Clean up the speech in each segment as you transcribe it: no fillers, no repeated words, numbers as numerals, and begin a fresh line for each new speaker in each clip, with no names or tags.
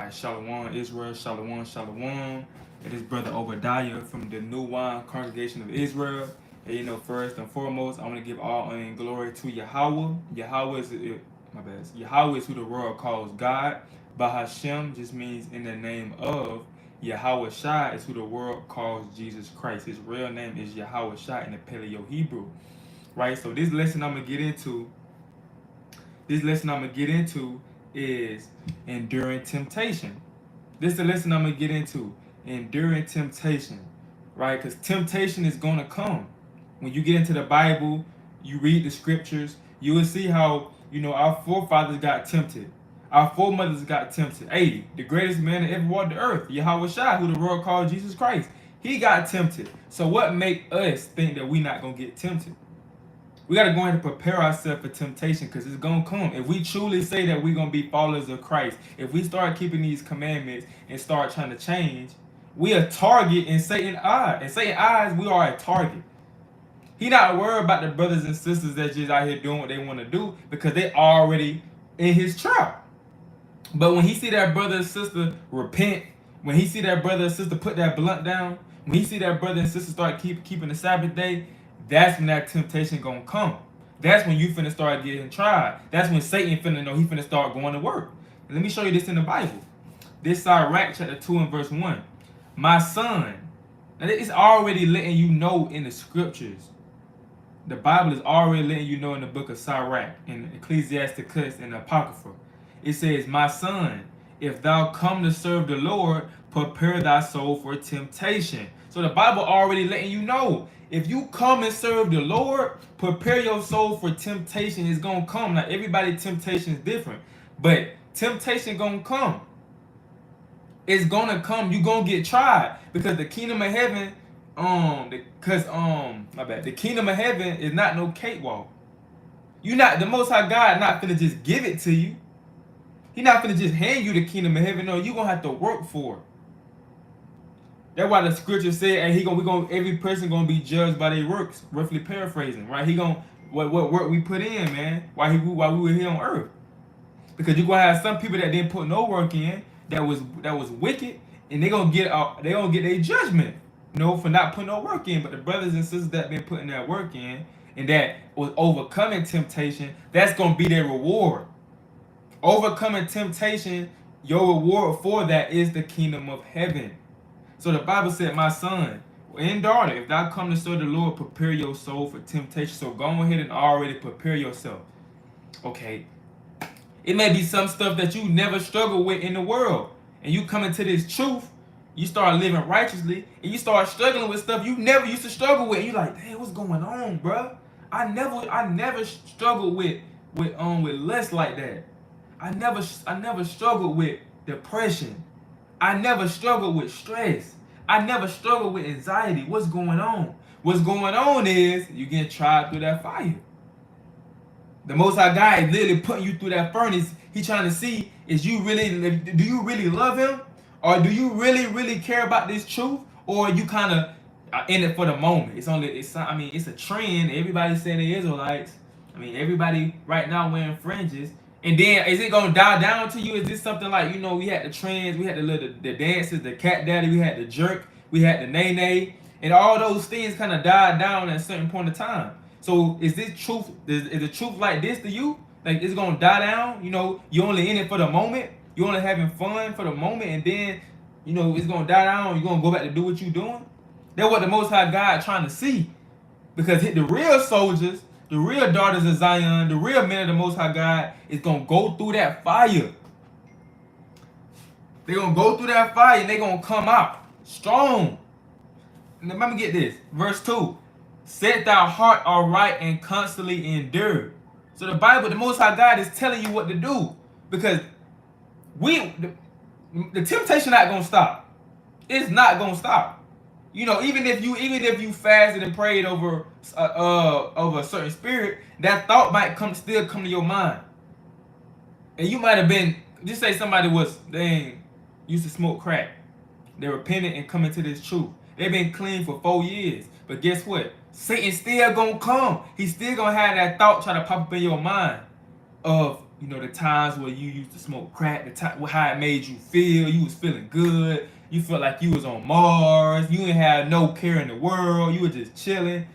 Alright, Shalom Israel, Shalom, Shalom. It is Brother Obadiah from the New Wine Congregation of Israel. And first and foremost, I want to give all honor and glory to Yahweh. Yahweh is who the world calls God. Bahashem just means in the name of. Yahweh Shai is who the world calls Jesus Christ. His real name is Yahweh Shai in the Paleo Hebrew. Right? So this lesson I'm gonna get into is enduring temptation. This is the lesson I'm gonna get into. Enduring temptation. Right? Because temptation is gonna come. When you get into the Bible, you read the scriptures, you will see how, our forefathers got tempted. Our foremothers got tempted. Hey, the greatest man that ever walked the earth, Yahweh Shai, who the world called Jesus Christ, he got tempted. So what make us think that we not gonna get tempted? We got to go ahead and prepare ourselves for temptation because it's going to come. If we truly say that we're going to be followers of Christ, if we start keeping these commandments and start trying to change, we a target in Satan's eyes. In Satan's eyes, we are a target. He not worried about the brothers and sisters that just out here doing what they want to do because they already in his trap. But when he see that brother and sister repent, when he see that brother and sister put that blunt down, when he see that brother and sister start keeping the Sabbath day, that's when that temptation gonna come. That's when you finna start getting tried. That's when Satan finna know he finna start going to work. And let me show you this in the Bible. This Sirach chapter 2 and verse 1. My son. Now it's already letting you know in the scriptures. The Bible is already letting you know in the book of Sirach, in Ecclesiasticus, and Apocrypha. It says, my son, if thou come to serve the Lord, prepare thy soul for temptation. So the Bible already letting you know. If you come and serve the Lord, prepare your soul for temptation. It's going to come. Now, everybody's temptation is different. But temptation going to come. It's going to come. You're going to get tried. Because the kingdom of heaven, the kingdom of heaven is not no cakewalk. The Most High God not finna just give it to you. He not finna just hand you the kingdom of heaven. No, you're going to have to work for it. That's why the scripture said, and every person gonna be judged by their works. Roughly paraphrasing, right? He gonna what work we put in, man. While we were here on earth, because you gonna have some people that didn't put no work in, that was wicked, and they gonna get their judgment, for not putting no work in. But the brothers and sisters that been putting that work in, and that was overcoming temptation, that's gonna be their reward. Overcoming temptation, your reward for that is the kingdom of heaven. So the Bible said, my son and daughter, if thou come to serve the Lord, prepare your soul for temptation. So go ahead and already prepare yourself. Okay. It may be some stuff that you never struggled with in the world. And you come into this truth, you start living righteously, and you start struggling with stuff you never used to struggle with. And you're like, dang, what's going on, bro? I never struggled with lust like that. I never struggled with depression. I never struggled with stress. I never struggled with anxiety. What's going on? What's going on is you getting tried through that fire. The Most High God is literally putting you through that furnace. He's trying to see, do you really love him? Or do you really care about this truth? Or you kind of in it for the moment? It's a trend. Everybody's saying they're Israelites. Everybody right now wearing fringes. And then, is it going to die down to you? Is this something like, we had the trends, we had the dances, the cat daddy, we had the jerk, we had the nay-nay, and all those things kind of died down at a certain point of time. So is this truth, is the truth like this to you? Like, it's going to die down? You're only in it for the moment. You're only having fun for the moment, and then, it's going to die down, you're going to go back to do what you're doing? That's what the Most High God trying to see. Because the real soldiers, the real daughters of Zion, the real men of the Most High God is going to go through that fire. They're going to go through that fire and they're going to come out strong. And let me get this. Verse 2. Set thy heart aright and constantly endure. So the Bible, the Most High God is telling you what to do. Because the temptation not going to stop. It's not going to stop. Even if you fasted and prayed over a certain spirit, that thought might still come to your mind. And you might have been, just say somebody used to smoke crack. They repented and come into this truth. They've been clean for 4 years. But guess what? Satan still gonna come. He's still gonna have that thought try to pop up in your mind of You know, the times where you used to smoke crack, the time how it made you feel. You was feeling good. You felt like you was on Mars. You ain't had no care in the world. You were just chilling.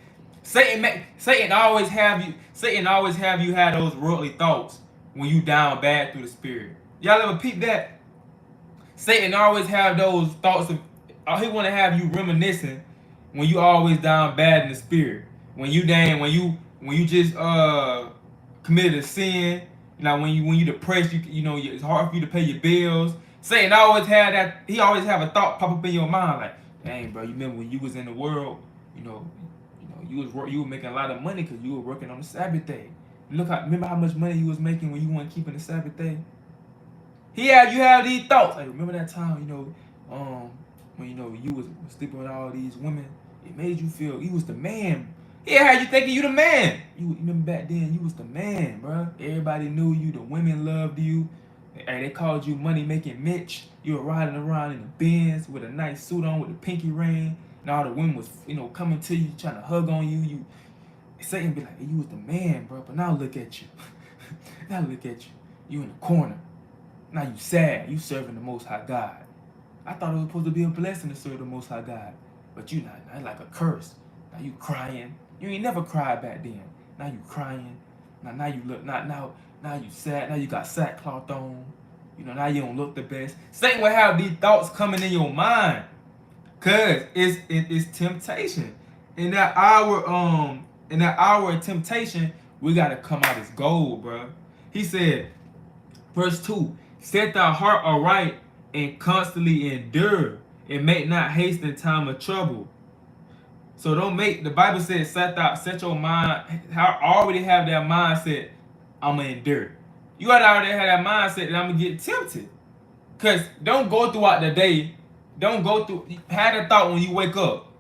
Satan always have you. Satan always have you have those worldly thoughts when you down bad through the spirit. Y'all ever peep that? Satan always have those thoughts of. He want to have you reminiscing when you always down bad in the spirit. When you just committed a sin. You know, when you depressed, you know it's hard for you to pay your bills. Satan always had that. He always have a thought pop up in your mind like, dang, bro, you remember when you was in the world? You know, you were making a lot of money because you were working on the Sabbath day. Remember how much money you was making when you weren't keeping the Sabbath day. You have these thoughts like, remember that time, when you was sleeping with all these women. It made you feel you was the man. He had you thinking you the man. You remember back then you was the man, bro. Everybody knew you. The women loved you. And they called you money making Mitch. You were riding around in the Benz with a nice suit on with a pinky ring. And all the women was coming to you trying to hug on you. Satan be like, hey, you was the man, bro. But now look at you. Now look at you. You in the corner. Now you sad. You serving the Most High God. I thought it was supposed to be a blessing to serve the Most High God. But you not like a curse. Now you crying. You ain't never cried back then. Now you crying. Now you look now you sad. Now you got sackcloth on. Now you don't look the best. Satan will have these thoughts coming in your mind. Cause it's temptation. In that hour of temptation, we gotta come out as gold, bro. He said, verse 2, set thy heart aright and constantly endure, and make not haste in time of trouble. So the Bible says set your mind, already have that mindset, I'm gonna endure. You gotta already have that mindset that I'm gonna get tempted. Cause don't go throughout the day, have that thought when you wake up.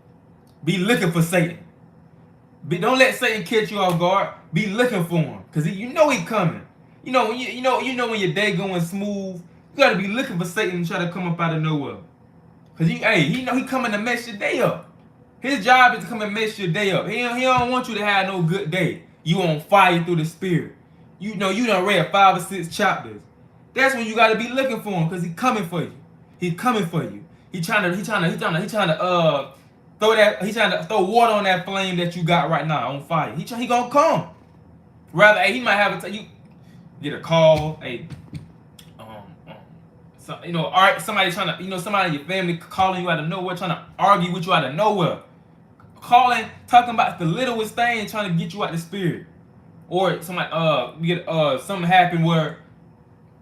Be looking for Satan. Don't let Satan catch you off guard. Be looking for him. Cause he coming. When your day going smooth, you gotta be looking for Satan to try to come up out of nowhere. Cause he coming to mess your day up. His job is to come and mess your day up. He don't want you to have no good day. You on fire through the spirit. You done read 5 or 6 chapters. That's when you gotta be looking for him, cause he coming for you. He coming for you. He trying to throw water on that flame that you got right now on fire. He gonna come. Rather, he might have you get a call. Somebody trying to, somebody in your family calling you out of nowhere, trying to argue with you out of nowhere. Talking about the littlest thing, trying to get you out the spirit. Or somebody, something happen where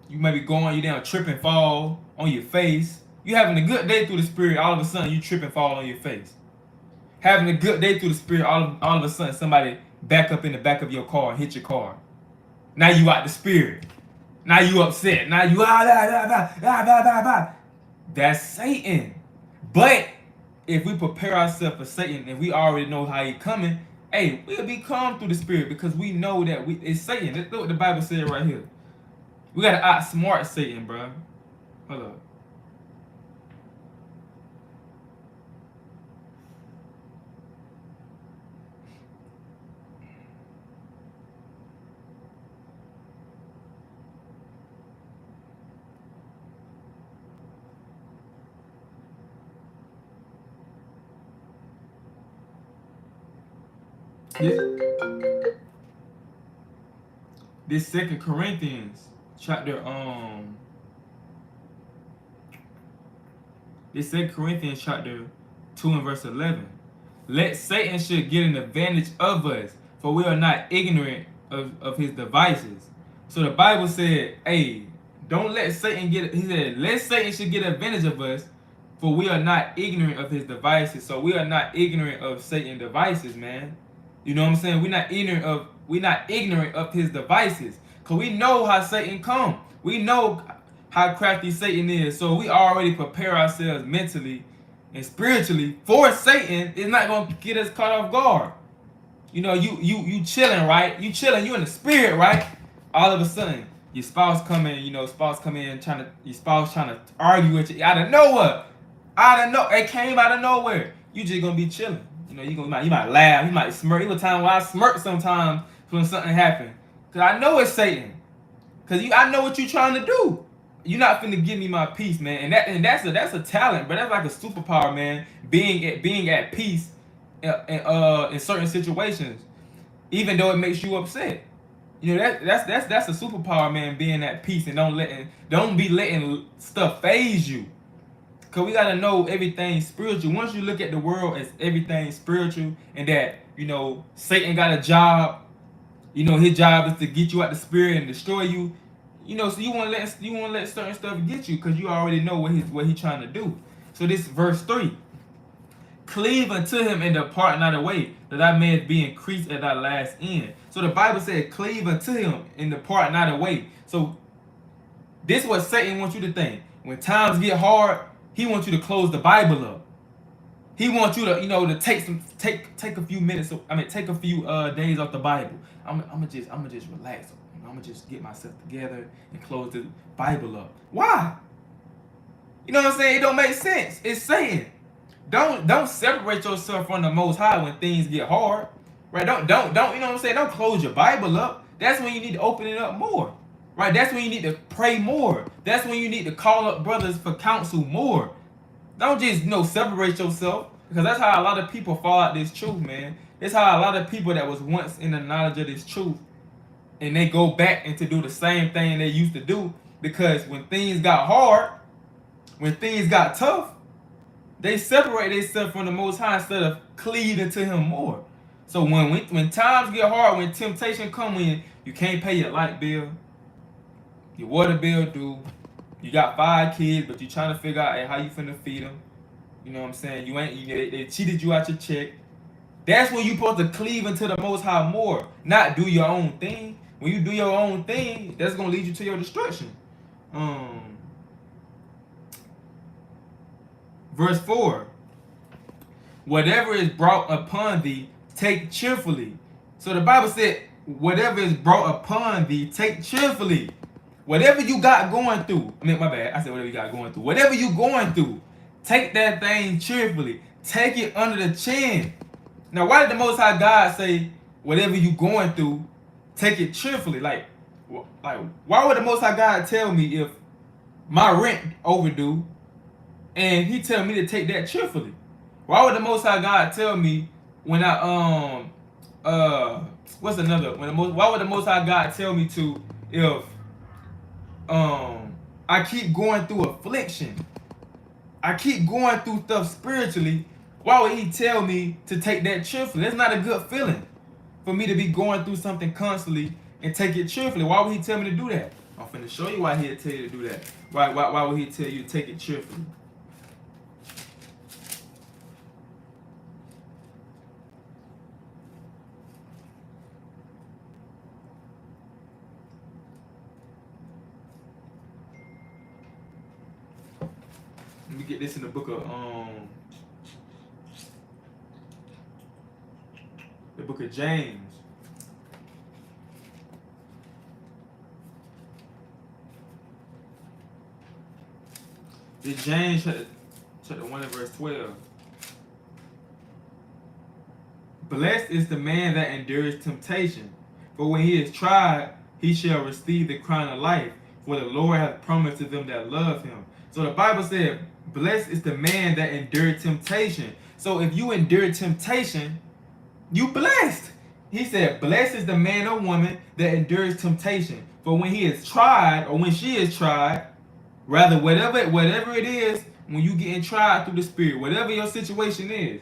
you may be you down, trip and fall on your face. You having a good day through the spirit, all of a sudden you trip and fall on your face. Having a good day through the spirit, all of a sudden somebody back up in the back of your car and hit your car. Now you out the spirit. Now you upset. Now you That's Satan. But if we prepare ourselves for Satan and we already know how he coming, hey, we'll be calm through the spirit because we know that it's Satan. That's what the Bible said right here. We gotta outsmart Satan, bro. Hold up. This 2 Corinthians chapter 2 and verse 11. Let Satan should get an advantage of us, for we are not ignorant of his devices. So the Bible said, hey, don't let Satan let Satan should get advantage of us, for we are not ignorant of his devices. So we are not ignorant of Satan's devices, man. You know what I'm saying? We're not ignorant of his devices. Cause we know how Satan come. We know how crafty Satan is. So we already prepare ourselves mentally and spiritually for Satan. It's not gonna get us caught off guard. You chilling, right? You chilling, you in the spirit, right? All of a sudden, your spouse come in, trying to argue with you out of nowhere. It came out of nowhere. You just gonna be chilling. You might laugh, you might smirk. There was a time where I smirk sometimes when something happened. Cause I know it's Satan. Cause I know what you're trying to do. You're not finna give me my peace, man. And that's a talent, but that's like a superpower, man. Being at peace in certain situations, even though it makes you upset. You know that's a superpower, man. Being at peace and don't be letting stuff phase you. Cause we gotta know everything spiritual. Once you look at the world as everything spiritual, and that Satan got a job. His job is to get you out the spirit and destroy you. So you want to let certain stuff get you because you already know what he's trying to do. So this verse 3. Cleave unto him and depart not away, that I may be increased at thy last end. So the Bible said, cleave unto him and depart not away. So this is what Satan wants you to think. When times get hard, he wants you to close the Bible up. He wants you to, to take a few minutes. Take a few days off the Bible. I'm gonna just relax. I'm gonna just get myself together and close the Bible up. Why? You know what I'm saying? It don't make sense. It's saying, don't separate yourself from the Most High when things get hard, right? Don't you know what I'm saying? Don't close your Bible up. That's when you need to open it up more, right? That's when you need to pray more. That's when you need to call up brothers for counsel more. Don't just separate yourself, because that's how a lot of people fall out this truth, man. It's how a lot of people that was once in the knowledge of this truth, and they go back and to do the same thing they used to do, because when things got hard, when things got tough, they separate themselves from the Most High instead of cleaving to Him more. So when times get hard, when temptation come in, you can't pay your light bill, your water bill due, you got 5 kids, but you trying to figure out how you finna feed them. You know what I'm saying? They cheated you out your check. That's when you supposed to cleave into the Most High more, not do your own thing. When you do your own thing, that's gonna lead you to your destruction. Verse 4. Whatever is brought upon thee, take cheerfully. So the Bible said, whatever is brought upon thee, take cheerfully. Whatever you got going through, my bad, I said whatever you got going through. Whatever you going through, take that thing cheerfully. Take it under the chin. Now, why did the Most High God say, whatever you going through, take it cheerfully? Like, why would the Most High God tell me if my rent overdue, and He tell me to take that cheerfully? Why would the Most High God tell me when why would the Most High God tell me to if I keep going through affliction, I keep going through stuff spiritually? Why would He tell me to take that cheerfully? That's not a good feeling for me to be going through something constantly and take it cheerfully. Why would He tell me to do that? I'm finna show you why He'd tell you to do that. Why would He tell you to take it cheerfully? Let me get this in the book of James. It's James chapter 1 and verse 12. Blessed is the man that endures temptation, for when he is tried, he shall receive the crown of life, for the Lord hath promised to them that love him. So the Bible said, blessed is the man that endured temptation. So if you endure temptation, you blessed. He said, blessed is the man or woman that endures temptation. For when he is tried, or when she is tried, rather whatever it is, when you getting tried through the Spirit, whatever your situation is,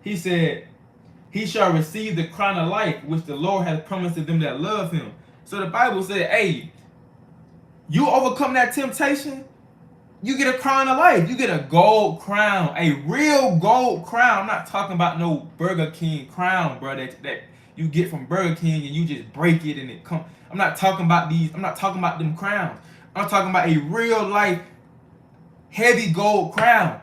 He said, he shall receive the crown of life, which the Lord has promised to them that love Him. So the Bible said, hey, you overcome that temptation, you get a crown of life. You get a gold crown, a real gold crown. I'm not talking about no Burger King crown, bro, that you get from Burger King and you just break it and it come. I'm not talking about these. I'm not talking about them crowns. I'm talking about a real life heavy gold crown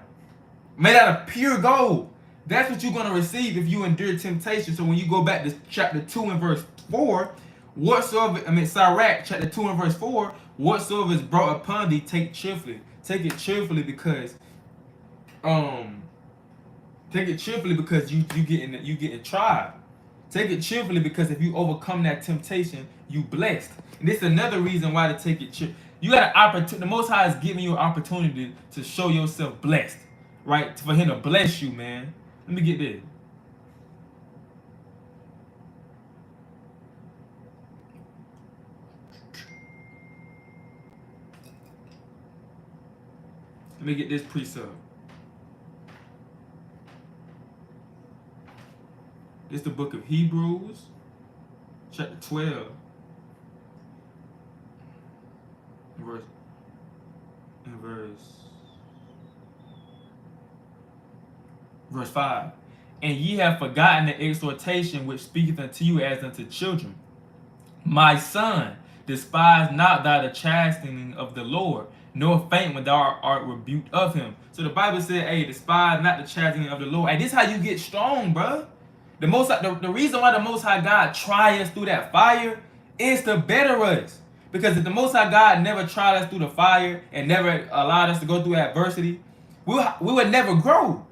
made out of pure gold. That's what you're going to receive if you endure temptation. So when you go back to chapter 2 and verse 4, Sirach chapter 2 and verse 4, whatsoever is brought upon thee, take cheerfully. Take it cheerfully because you getting tried. Take it cheerfully, because if you overcome that temptation, you blessed. And this is another reason why to take it cheerfully. You got an opportunity. The Most High is giving you an opportunity to show yourself blessed, right? For Him to bless you, man. Let me get this. Let me get this precept. It's the book of Hebrews, chapter 12, verse 5. And ye have forgotten the exhortation which speaketh unto you as unto children. My son, despise not thou the chastening of the Lord, nor faint when thou art rebuked of him. So the Bible said, hey, despise not the chastening of the Lord. And this is how you get strong, bro. The reason why the Most High God try us through that fire is to better us. Because if the Most High God never tried us through the fire and never allowed us to go through adversity, we would never grow.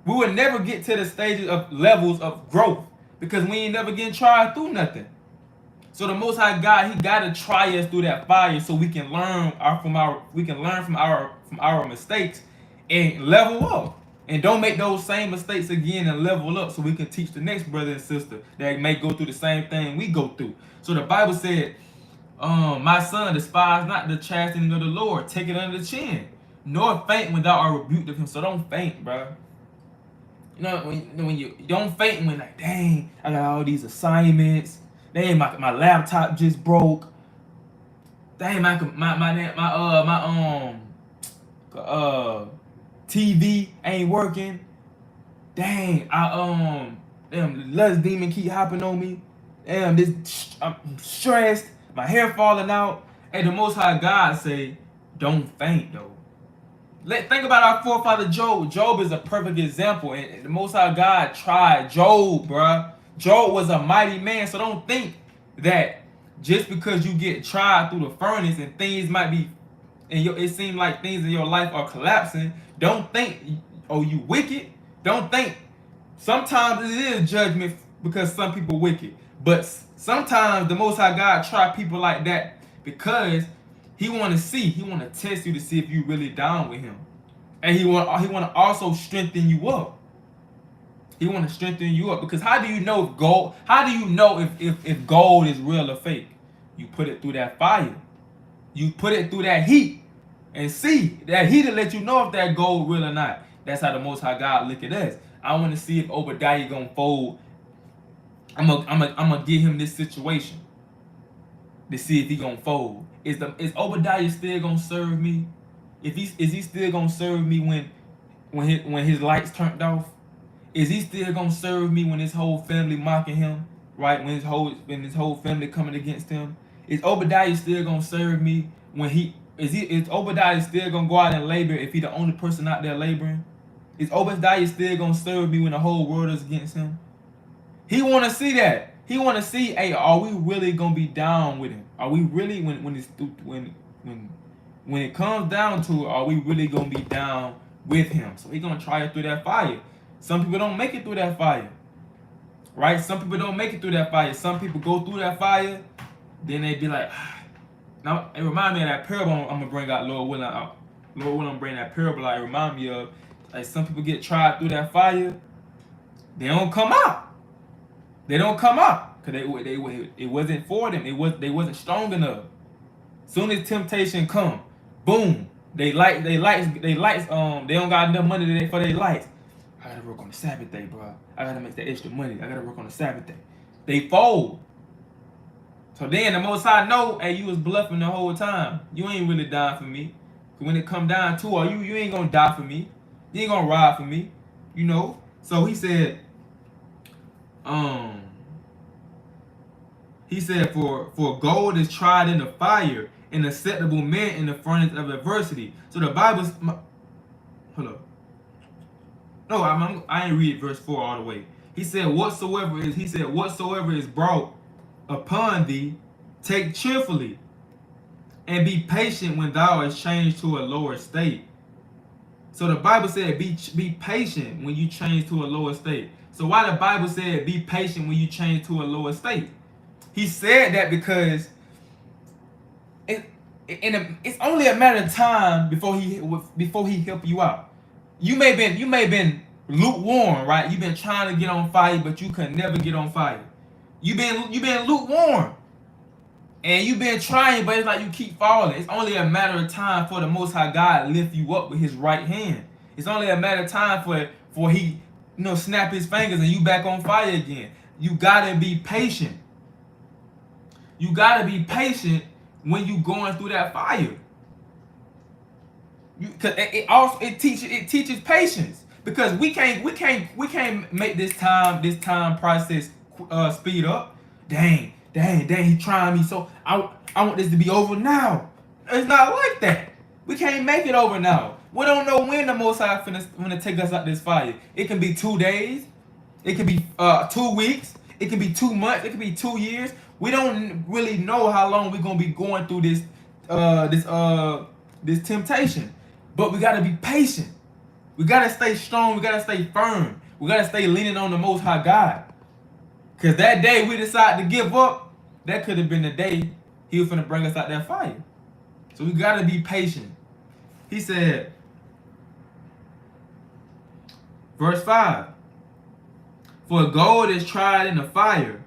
We would never get to the stages of levels of growth, because we ain't never getting tried through nothing. So the Most High God, He gotta try us through that fire so we can learn from our mistakes and level up. And don't make those same mistakes again and level up, so we can teach the next brother and sister that may go through the same thing we go through. So the Bible said, my son, despise not the chastening of the Lord, take it under the chin, nor faint when thou art rebuked of him. So don't faint, bro. You know, when you don't faint when, like, dang, I got all these assignments. Dang, my laptop just broke. Dang, my TV ain't working. Dang, damn, lust demon keep hopping on me. Damn, I'm stressed. My hair falling out. Hey, the Most High God say, don't faint though. Think about our forefather Job. Job is a perfect example, and the Most High God tried Job, bruh. Job was a mighty man, so don't think that just because you get tried through the furnace and things might be, and it seems like things in your life are collapsing, don't think, oh, you wicked. Don't think. Sometimes it is judgment because some people wicked, but sometimes the Most High God try people like that because He want to test you to see if you really down with Him, and He want to also strengthen you up. He want to strengthen you up, because how do you know if gold? How do you know if gold is real or fake? You put it through that fire. You put it through that heat, and see that heat will let you know if that gold real or not. That's how the Most High God look at us. I want to see if Obadiah gonna fold. I'm gonna give him this situation to see if he gonna fold. Is Obadiah still gonna serve me? Is he still gonna serve me when his lights turned off? Is he still gonna serve me when his whole family mocking him? Right? When his whole family coming against him? Is Obadiah still gonna serve me when is Obadiah still gonna go out and labor if he the only person out there laboring? Is Obadiah still gonna serve me when the whole world is against him? He wanna see that. He wanna see, hey, are we really gonna be down with him? Are we really when it comes down to it, are we really gonna be down with him? So he gonna try it through that fire. Some people don't make it through that fire. Right? Some people don't make it through that fire. Some people go through that fire, then they be like, now it remind me of that parable I'm gonna bring out, Lord willing. Lord willing, bring that parable out. It remind me of, like, some people get tried through that fire, they don't come out. They don't come out because it wasn't for them. They wasn't strong enough. Soon as temptation come, boom, they lights. They don't got enough money for their lights. I gotta work on the Sabbath day, bro. I gotta make that extra money. I gotta work on the Sabbath day. They fold. So then the Most High know, hey, you was bluffing the whole time. You ain't really dying for me. Cause when it come down to it, you ain't gonna die for me. You ain't gonna ride for me. You know. So he said, for gold is tried in the fire, and acceptable men in the furnace of adversity. So the Bible's, hold up. No, I ain't read verse 4 all the way. He said, whatsoever is brought upon thee, take cheerfully, and be patient when thou art changed to a lower state. So the Bible said, be patient when you change to a lower state. So why the Bible said be patient when you change to a lower state? He said that because it's only a matter of time before he help you out. You may been lukewarm, right? You've been trying to get on fire, but you could never get on fire. You've been lukewarm, and you've been trying, but it's like you keep falling. It's only a matter of time for the Most High God lift you up with His right hand. It's only a matter of time for He, snap His fingers and you back on fire again. You gotta be patient. You gotta be patient when you going through that fire. Cause it teaches patience, because we can't make this time process speed up. Dang, he trying me, so I want this to be over now. It's not like that. We can't make it over now. We don't know when the Most High finna take us out this fire. It can be 2 days, it can be 2 weeks, it can be 2 months, it can be 2 years. We don't really know how long we're gonna be going through this temptation. But we gotta be patient. We gotta stay strong. We gotta stay firm. We gotta stay leaning on the Most High God. Cause that day we decide to give up, that could have been the day He was finna bring us out that fire. So we gotta be patient. He said, verse 5, for gold is tried in the fire,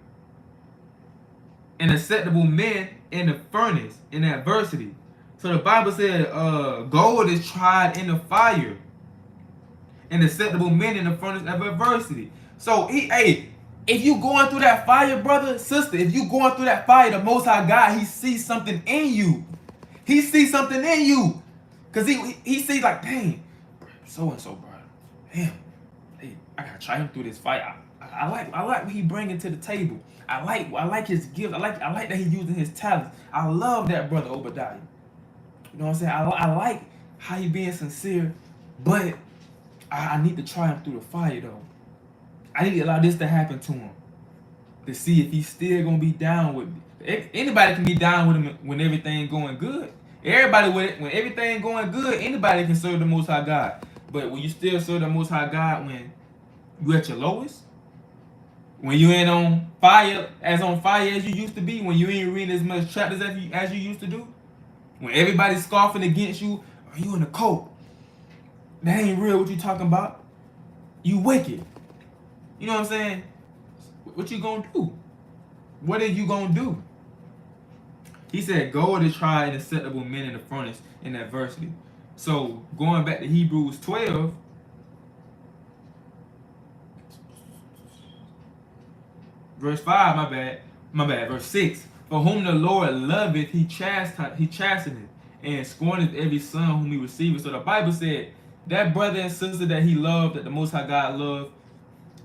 and acceptable men in the furnace, in adversity. So the Bible said gold is tried in the fire, and acceptable men in the furnace of adversity. So if you going through that fire, brother, sister, if you going through that fire, the Most High God, He sees something in you. He sees something in you. Because he sees like, dang, so-and-so, bro. Damn, I gotta try him through this fight. I like what he bringing to the table. I like his gift. I like that he using his talents. I love that brother Obadiah. You know what I'm saying? I like how he being sincere, but I need to try him through the fire though. I need to allow this to happen to him to see if he's still gonna be down with me. Anybody can be down with him when everything going good. Everybody with it when everything going good. Anybody can serve the Most High God. But when you still serve the Most High God when you at your lowest, when you ain't on fire as you used to be, when you ain't reading as much chapters as you used to do, when everybody's scoffing against you, or you in the cult, that ain't real. What you talking about? You wicked. You know what I'm saying? What you gonna do? What are you gonna do? He said, gold is tried and acceptable men in the furnace in adversity. So going back to Hebrews 12, verse 5, my bad, verse 6. For whom the Lord loveth, he chasteneth, and scorneth every son whom he receiveth. So the Bible said, that brother and sister that he loved, that the Most High God loved,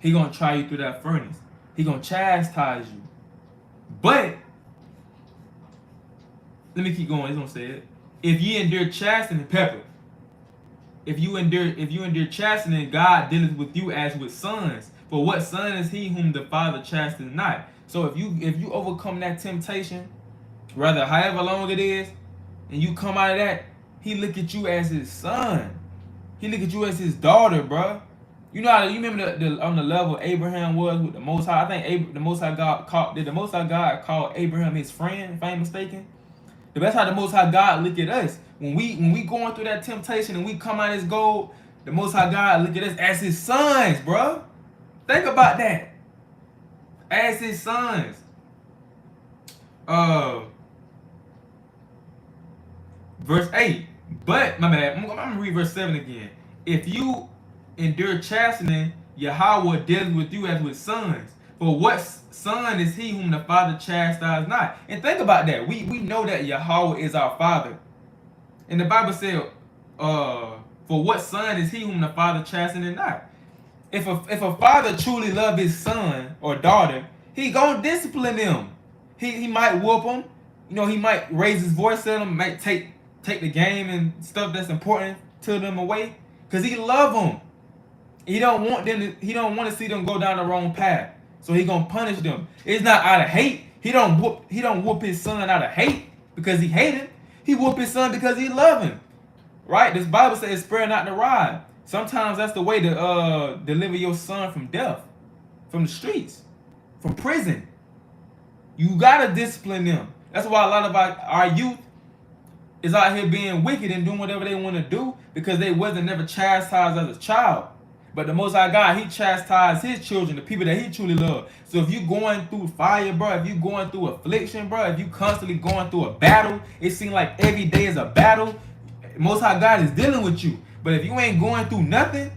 He gonna try you through that furnace. He gonna chastise you. But, let me keep going, he's gonna say it. If ye endure chastening, pepper. If you endure chastening, God dealeth with you as with sons. For what son is he whom the Father chastens not? So if you overcome that temptation, rather however long it is, and you come out of that, He look at you as His son. He look at you as His daughter, bro. You remember on the level Abraham was with the Most High. I think the Most High God called Abraham his friend, if I ain't mistaken. That's how the Most High God look at us. When we going through that temptation and we come out as gold, the Most High God look at us as His sons, bro. Think about that. As His sons. Verse 8. But, my bad, I'm going to read verse 7 again. If you endure chastening, Yahweh deals with you as with sons. For what son is he whom the Father chastises not? And think about that. We know that Yahweh is our Father. And the Bible said, for what son is he whom the Father chasteneth not? If a father truly love his son or daughter, he gonna discipline them. He might whoop them. He might raise his voice at them, might take the game and stuff that's important to them away. Because he love them. He don't want to see them go down the wrong path. So he gonna punish them. It's not out of hate. He don't whoop his son out of hate because he hate him. He whoop his son because he love him. Right? This Bible says spare not the rod. Sometimes that's the way to deliver your son from death. from the streets, from prison. You gotta discipline them. That's why a lot of our youth is out here being wicked and doing whatever they want to do because they wasn't never chastised as a child. But the Most High God, He chastised His children, the people that He truly loved. So if you going through fire, bro, if you going through affliction, bro, if you constantly going through a battle, it seems like every day is a battle. Most High God is dealing with you. But if you ain't going through nothing,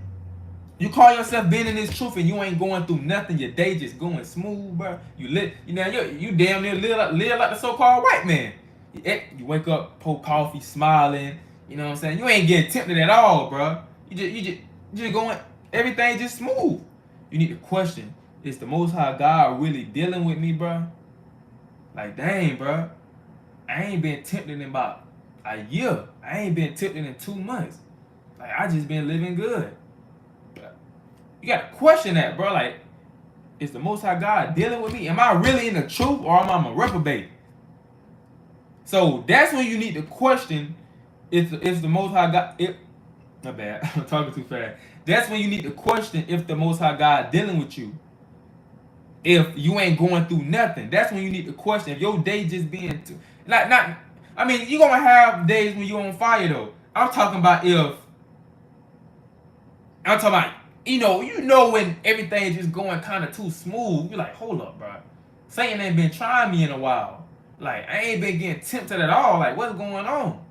you call yourself being in this truth and you ain't going through nothing, your day just going smooth, bro. You damn near live like the so-called white man. You wake up, pour coffee, smiling. You know what I'm saying? You ain't getting tempted at all, bro. You just going, everything just smooth. You need to question: is the Most High God really dealing with me, bro? Like, dang, bro, I ain't been tempted in about a year. I ain't been tempted in 2 months. Like, I just been living good. You gotta question that, bro. Like, is the Most High God dealing with me? Am I really in the truth, or am I a reprobate? So that's when you need to question if the Most High God. Not bad, I'm talking too fast. That's when you need to question if the Most High God dealing with you. If you ain't going through nothing, that's when you need to question if your day just being not. I mean, you gonna have days when you on fire though. I'm talking about you know when everything just going kind of too smooth. You're like, hold up, bro. Satan ain't been trying me in a while. Like, I ain't been getting tempted at all. Like, what's going on?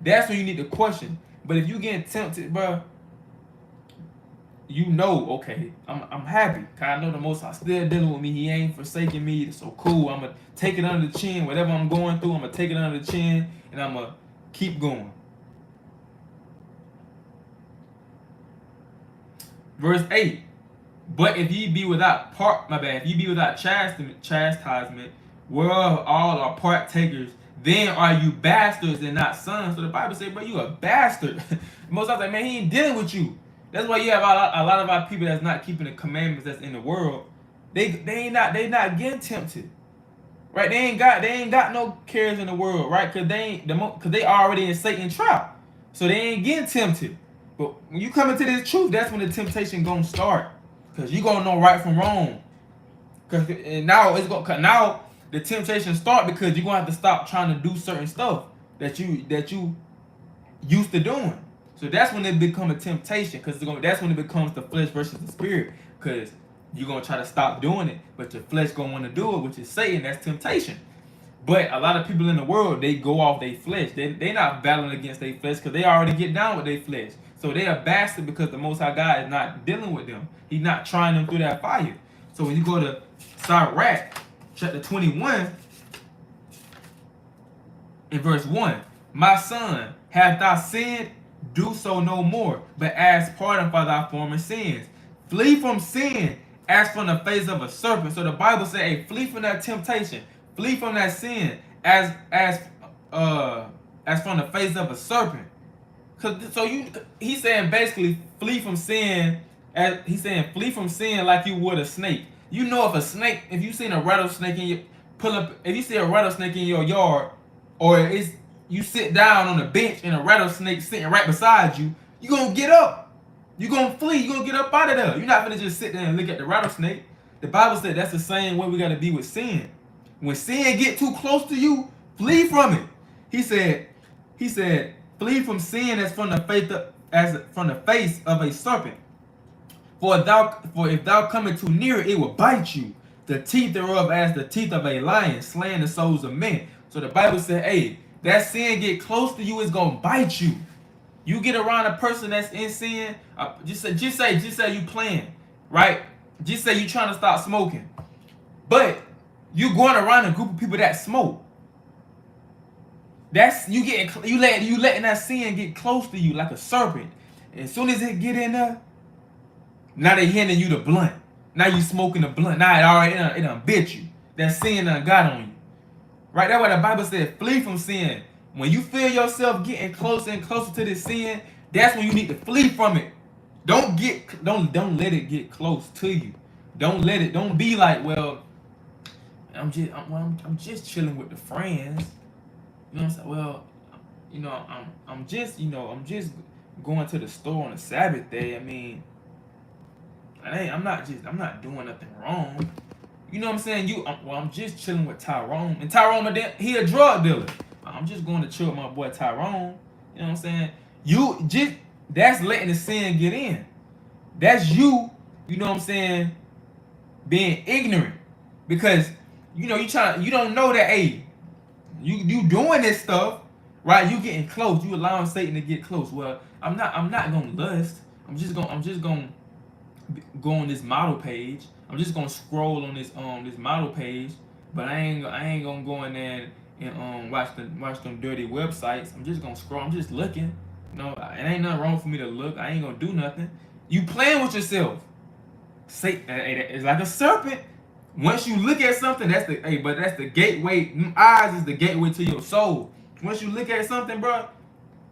That's when you need to question. But if you getting tempted, bro, you know, okay, I'm happy. Cause I know the Most High still dealing with me. He ain't forsaking me. It's so cool. I'm gonna take it under the chin. Whatever I'm going through, I'm gonna take it under the chin, and I'm gonna keep going. Verse 8. But if ye be without if ye be without chastisement, whereof all are partakers, then are you bastards and not sons. So the Bible says, bro, you a bastard. Most of the time, man, He ain't dealing with you. That's why you have a lot of our people that's not keeping the commandments that's in the world. They not getting tempted, right? They ain't got no cares in the world, right? Cause they already in Satan's trap, so they ain't getting tempted. But when you come into this truth, that's when the temptation gonna start, cause you gonna know right from wrong. Now the temptation start because you're gonna have to stop trying to do certain stuff that you used to doing. So that's when it become a temptation, because that's when it becomes the flesh versus the spirit, because you're gonna try to stop doing it, but your flesh gonna want to do it, which is Satan. That's temptation. But a lot of people in the world, they go off their flesh. They not battling against their flesh because they already get down with their flesh. So they are bastard because the Most High God is not dealing with them. He's not trying them through that fire. So when you go to Sirach, chapter 21, in verse 1, my son, have thou sinned? Do so no more, but ask pardon for thy former sins. Flee from sin as from the face of a serpent. So the Bible says, hey, flee from that temptation. Flee from that sin as from the face of a serpent. He's saying basically flee from sin. Flee from sin like you would a snake. You know, if you seen a rattlesnake if you see a rattlesnake in your yard, or you sit down on a bench and a rattlesnake sitting right beside you, you gonna get up. You gonna flee. You gonna get up out of there. You're not gonna just sit there and look at the rattlesnake. The Bible said that's the same way we gotta be with sin. When sin get too close to you, flee from it. He said, flee from sin as from the face of a serpent. For if thou comest too near it will bite you. The teeth thereof as the teeth of a lion, slaying the souls of men. So the Bible said, hey, that sin get close to you, it's gonna bite you. You get around a person that's in sin, just say you playing, right? Just say you trying to stop smoking, but you going around a group of people that smoke. That's you letting that sin get close to you like a serpent. And as soon as it get in there, now they handing you the blunt. Now you smoking the blunt. Now it done bit you. That sin done got on you. Right? That's why the Bible said, flee from sin. When you feel yourself getting closer and closer to this sin, that's when you need to flee from it. Don't let it get close to you. Don't be like, well, I'm just chilling with the friends. You know what I'm saying? Well, I'm just going to the store on a Sabbath day. I mean, I'm not doing nothing wrong. You know what I'm saying? I'm just chilling with Tyrone. And Tyrone, he a drug dealer. I'm just going to chill with my boy Tyrone. You know what I'm saying? That's letting the sin get in. That's you know what I'm saying, being ignorant. Because, you don't know that, hey, you doing this stuff, right? You getting close. You allowing Satan to get close. Well, I'm not gonna lust. I'm just gonna go on this model page. I'm just gonna scroll on this model page, but I ain't gonna go in there and watch them dirty websites. I'm just gonna scroll. I'm just looking. It ain't nothing wrong for me to look. I ain't gonna do nothing. You playing with yourself. It's like a serpent. Once you look at something, that's the gateway. Eyes is the gateway to your soul. Once you look at something, bro,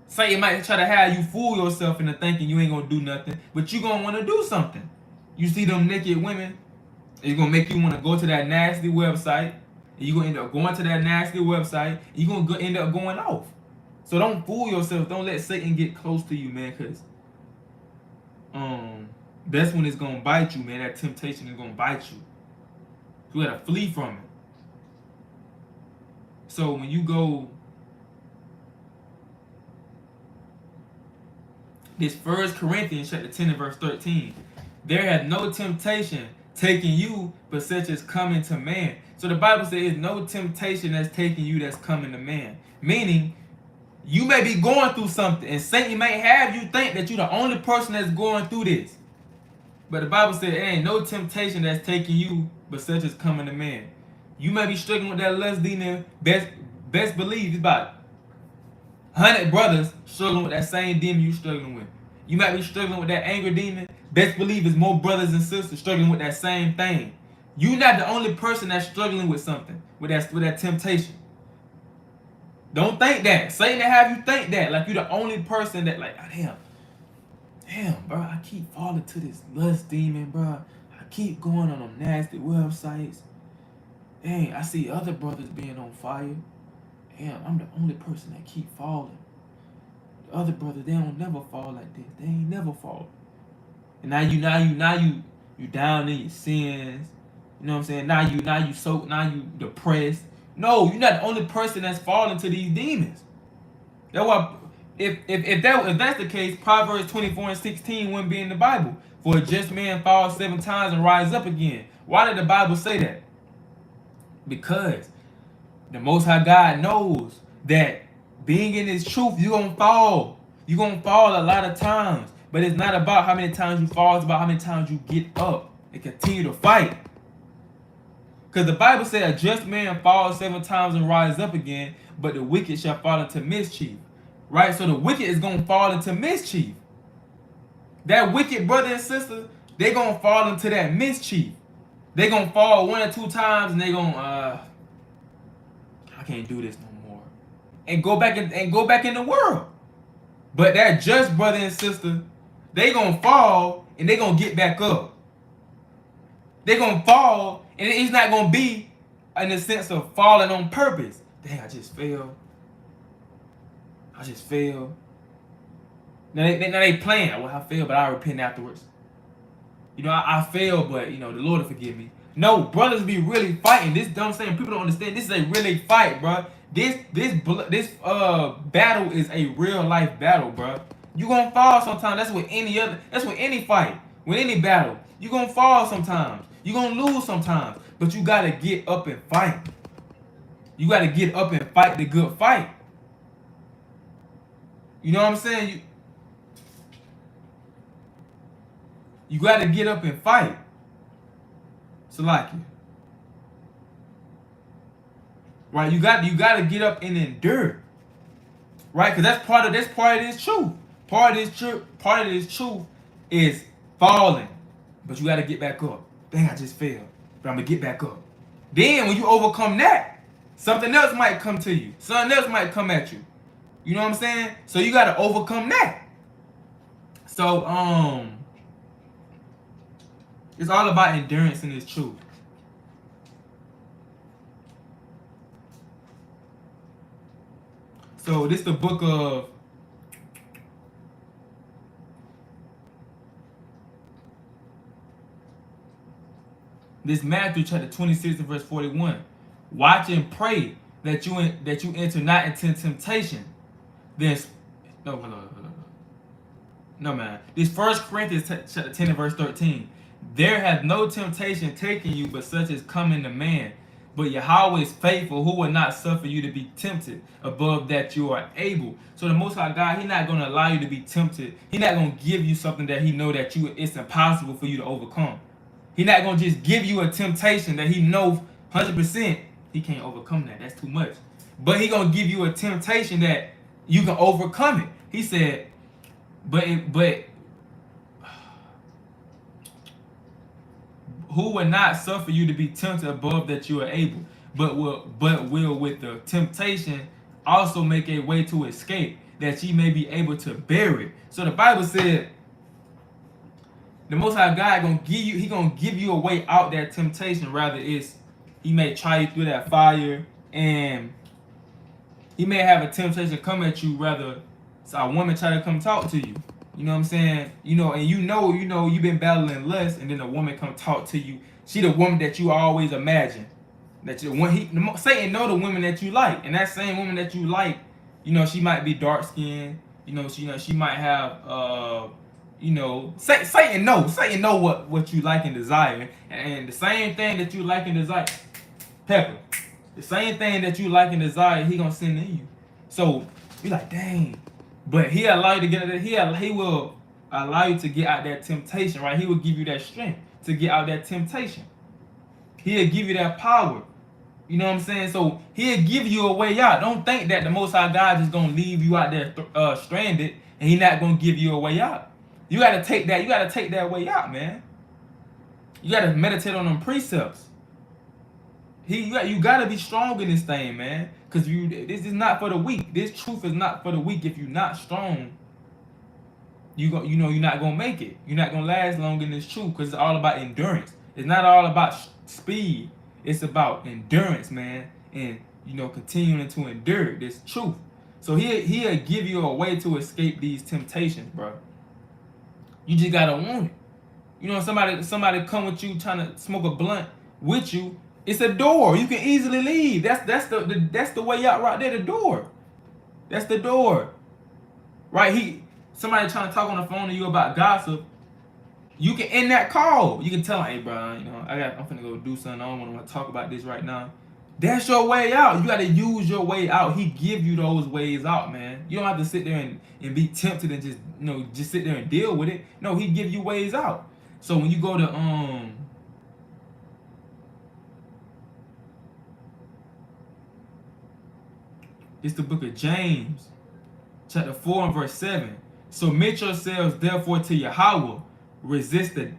Satan might try to have you fool yourself into thinking you ain't gonna do nothing, but you gonna want to do something. You see them naked women, it's gonna make you want to go to that nasty website, and you gonna end up going to that nasty website, and you gonna end up going off. So don't fool yourself. Don't let Satan get close to you, man, because that's when it's gonna bite you, man. That temptation is gonna bite you. You gotta flee from it. So when you go, this 1 Corinthians chapter 10 and verse 13, there hath no temptation taken you but such as coming to man. So the Bible says no temptation that's taking you that's coming to man. Meaning, you may be going through something, and Satan may have you think that you're the only person that's going through this. But the Bible said there ain't no temptation that's taking you but such as coming to man. You may be struggling with that lust demon. Best believe it's about 100 brothers struggling with that same demon you struggling with. You might be struggling with that anger demon. Best believe it's more brothers and sisters struggling with that same thing. You're not the only person that's struggling with something, with that temptation. Don't think that. Satan to have you think that, like you're the only person that, like, damn, bro, I keep falling to this lust demon, bro. I keep going on them nasty websites. Dang, I see other brothers being on fire. Damn, I'm the only person that keep falling. The other brothers, they don't never fall like this. They ain't never fall. And now you down in your sins. You know what I'm saying? Now you depressed. No, you're not the only person that's falling to these demons. That's why, if that's the case, Proverbs 24 and 16 wouldn't be in the Bible. For a just man falls 7 times and rise up again. Why did the Bible say that? Because the Most High God knows that being in His truth, you're going to fall. You're going to fall a lot of times. But it's not about how many times you fall. It's about how many times you get up and continue to fight. Because the Bible said a just man falls 7 times and rise up again, but the wicked shall fall into mischief. Right? So the wicked is going to fall into mischief. That wicked brother and sister, they're going to fall into that mischief. They're going to fall 1 or 2 times and they're going to, I can't do this no more. And go back in the world. But that just brother and sister, they going to fall and they going to get back up. They're going to fall, and it's not going to be in the sense of falling on purpose. Dang, I just fell. Now they playing. Well, I failed, but I repent afterwards. I failed, but, the Lord will forgive me. No, brothers be really fighting. This dumb saying, people don't understand. This is a really fight, bro. This battle is a real life battle, bro. You gonna fall sometimes. That's with any fight, with any battle. You gonna fall sometimes. You gonna lose sometimes. But you gotta get up and fight. You gotta get up and fight the good fight. You know what I'm saying? You gotta get up and fight. Salaki. Right? You gotta get up and endure. Right? Because that's part of this truth. Part of this truth is falling. But you gotta get back up. Dang, I just failed. But I'm gonna get back up. Then when you overcome that, something else might come to you. Something else might come at you. You know what I'm saying? So you gotta overcome that. So it's all about endurance in this truth. So this is the book of This Matthew chapter 26 and verse 41. Watch and pray that you enter not into temptation. Then no man. This First Corinthians chapter 10 and verse 13. There hath no temptation taken you but such as coming to man. But Yahweh is faithful, who will not suffer you to be tempted above that you are able. So the Most High God, He's not going to allow you to be tempted. He's not going to give you something that He know that it's impossible for you to overcome. He's not going to just give you a temptation that He knows 100% He can't overcome that. That's too much. But He's going to give you a temptation that you can overcome it. He said, but who will not suffer you to be tempted above that you are able, but will with the temptation also make a way to escape, that ye may be able to bear it. So the Bible said the Most High God gonna give you, He gonna give you a way out that temptation. Rather, He may try you through that fire, and He may have a temptation come at you. Rather, so a woman try to come talk to you. You know what I'm saying? And you've been battling lust, and then a woman come talk to you. She the woman that you always imagine. Satan know the women that you like, and that same woman that you like, she might be dark skinned. She might have Satan know what you like and desire, and the same thing that you like and desire, Pepper, the same thing that you like and desire, he gonna send in you. So you like, dang. But He allow you to get out. He will allow you to get out that temptation, right? He will give you that strength to get out that temptation. He'll give you that power. You know what I'm saying? So He'll give you a way out. Don't think that the Most High God is gonna leave you out there stranded, and He's not gonna give you a way out. You gotta take that. You gotta take that way out, man. You gotta meditate on them precepts. You gotta be strong in this thing, man. Because this is not for the weak. This truth is not for the weak. If you're not strong, you're not gonna make it. You're not gonna last long in this truth, because it's all about endurance. It's not all about speed. It's about endurance, man, and continuing to endure this truth. So he'll give you a way to escape these temptations, bro. You just gotta want it. Somebody come with you trying to smoke a blunt with you. It's a door. You can easily leave. That's the way out right there. The door. That's the door. Right? Somebody trying to talk on the phone to you about gossip. You can end that call. You can tell them, hey, bro, I'm finna go do something. I don't want to talk about this right now. That's your way out. You got to use your way out. He give you those ways out, man. You don't have to sit there and be tempted and just sit there and deal with it. No, He give you ways out. So when you go to it's the book of James, chapter 4 and verse 7. Submit yourselves therefore to Yahweh. Resist the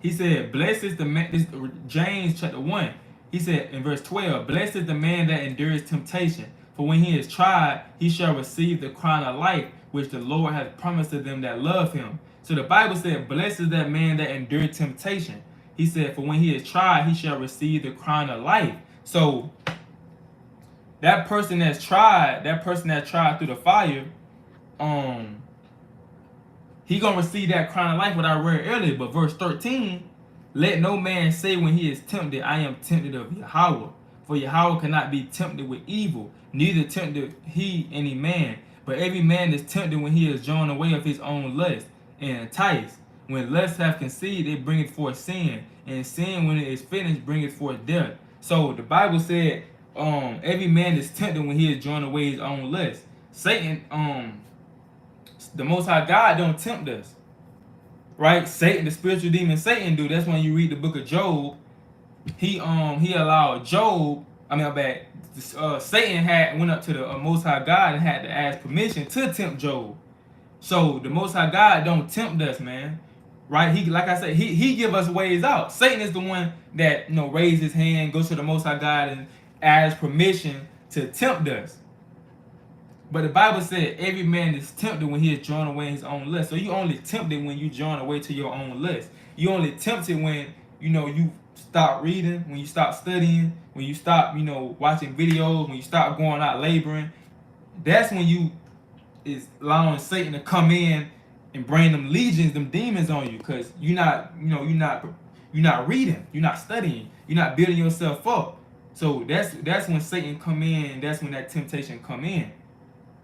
He said, blessed is the man, this James chapter 1. He said in verse 12, blessed is the man that endures temptation, for when he is tried, he shall receive the crown of life, which the Lord hath promised to them that love Him. So the Bible said, blessed is that man that endured temptation. He said, for when he is tried, he shall receive the crown of life. So that person that's tried through the fire, he gonna receive that crown of life, what I read earlier. But verse 13, let no man say when he is tempted, I am tempted of Yahweh. For Yahweh cannot be tempted with evil, neither tempted He any man. But every man is tempted when he is drawn away of his own lust, and enticed. When lust hath conceived, it bringeth forth sin, and sin, when it is finished, bringeth forth death. So the Bible said, every man is tempted when he is drawn away his own lust. Satan, the Most High God don't tempt us, right? Satan, the spiritual demon Satan do. That's when you read the book of Job. He allowed Job. Satan went up to the Most High God and had to ask permission to tempt Job. So the Most High God don't tempt us, man. Right? He give us ways out. Satan is the one that raise his hand, goes to the Most High God and asks permission to tempt us. But the Bible said every man is tempted when he is drawn away in his own lust. So you only tempted when you drawn away to your own lust. You only tempted when, you stop reading, when you stop studying, when you stop, watching videos, when you stop going out laboring. That's when you is allowing Satan to come in and bring them legions, them demons on you, because you're not reading, you're not studying, you're not building yourself up. So that's when Satan come in, that's when that temptation come in.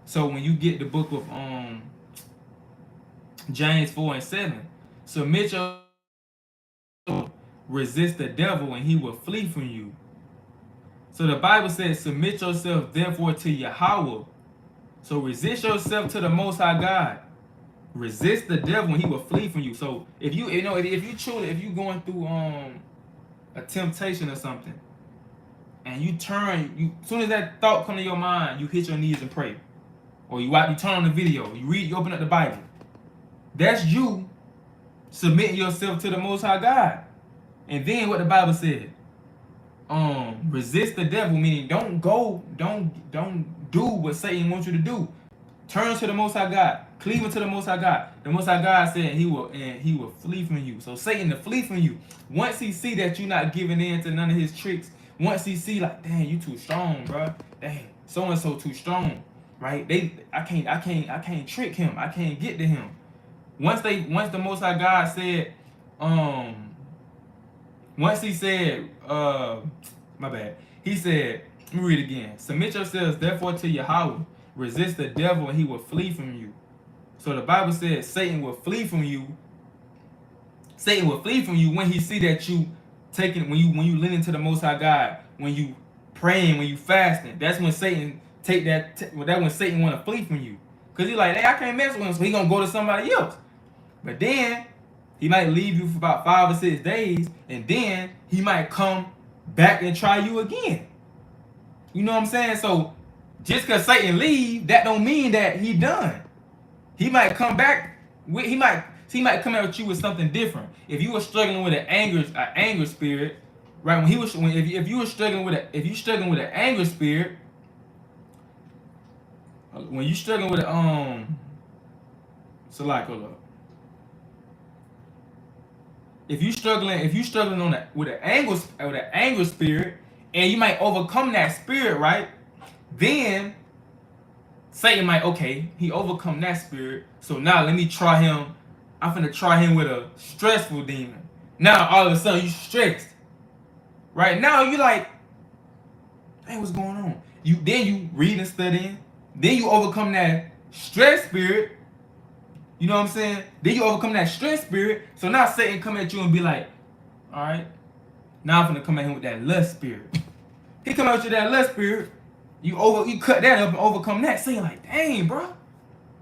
So when you get the book of James 4:7, submit your, resist the devil and he will flee from you. So the Bible says, submit yourself therefore to Yahweh. So resist yourself to the Most High God. Resist the devil and he will flee from you. So if you going through a temptation or something, and you as soon as that thought come to your mind, you hit your knees and pray. Or you turn on the video, you open up the Bible. That's you submitting yourself to the Most High God. And then what the Bible said, resist the devil, meaning don't do what Satan wants you to do. Turn to the Most High God, cleave to the Most High God. The Most High God said he will flee from you. So Satan to flee from you. Once he see that you're not giving in to none of his tricks, once he see like, dang, you too strong, bro. Dang, so and so too strong, right? I can't trick him. I can't get to him. Once the Most High God said, once he said, my bad. He said, let me read it again. Submit yourselves therefore to Yahweh. Resist the devil and he will flee from you. So the Bible says Satan will flee from you. Satan will flee from you when he see that you when you lean into the Most High God, when you praying, when you fasting. That's when Satan when Satan want to flee from you. Because he's like, hey, I can't mess with him, so he gonna go to somebody else. But then he might leave you for about 5 or 6 days, and then he might come back and try you again. You know what I'm saying? So just because Satan leave, that don't mean that he done. He might come back with he might come at you with something different. If you were struggling with an anger spirit, right? If you struggling with an anger spirit, when you struggling with so like hold up. If you struggling with an anger spirit, and you might overcome that spirit, right? Then Satan might, he overcome that spirit. So now let me try him. I'm finna try him with a stressful demon. Now all of a sudden you stressed. Right now you like, hey, what's going on? Then you read and studying. Then you overcome that stress spirit. You know what I'm saying? Then you overcome that stress spirit. So now Satan come at you and be like, all right, now I'm finna come at him with that lust spirit. He come at you with that lust spirit. You cut that up and overcome that. Satan like, dang, bro,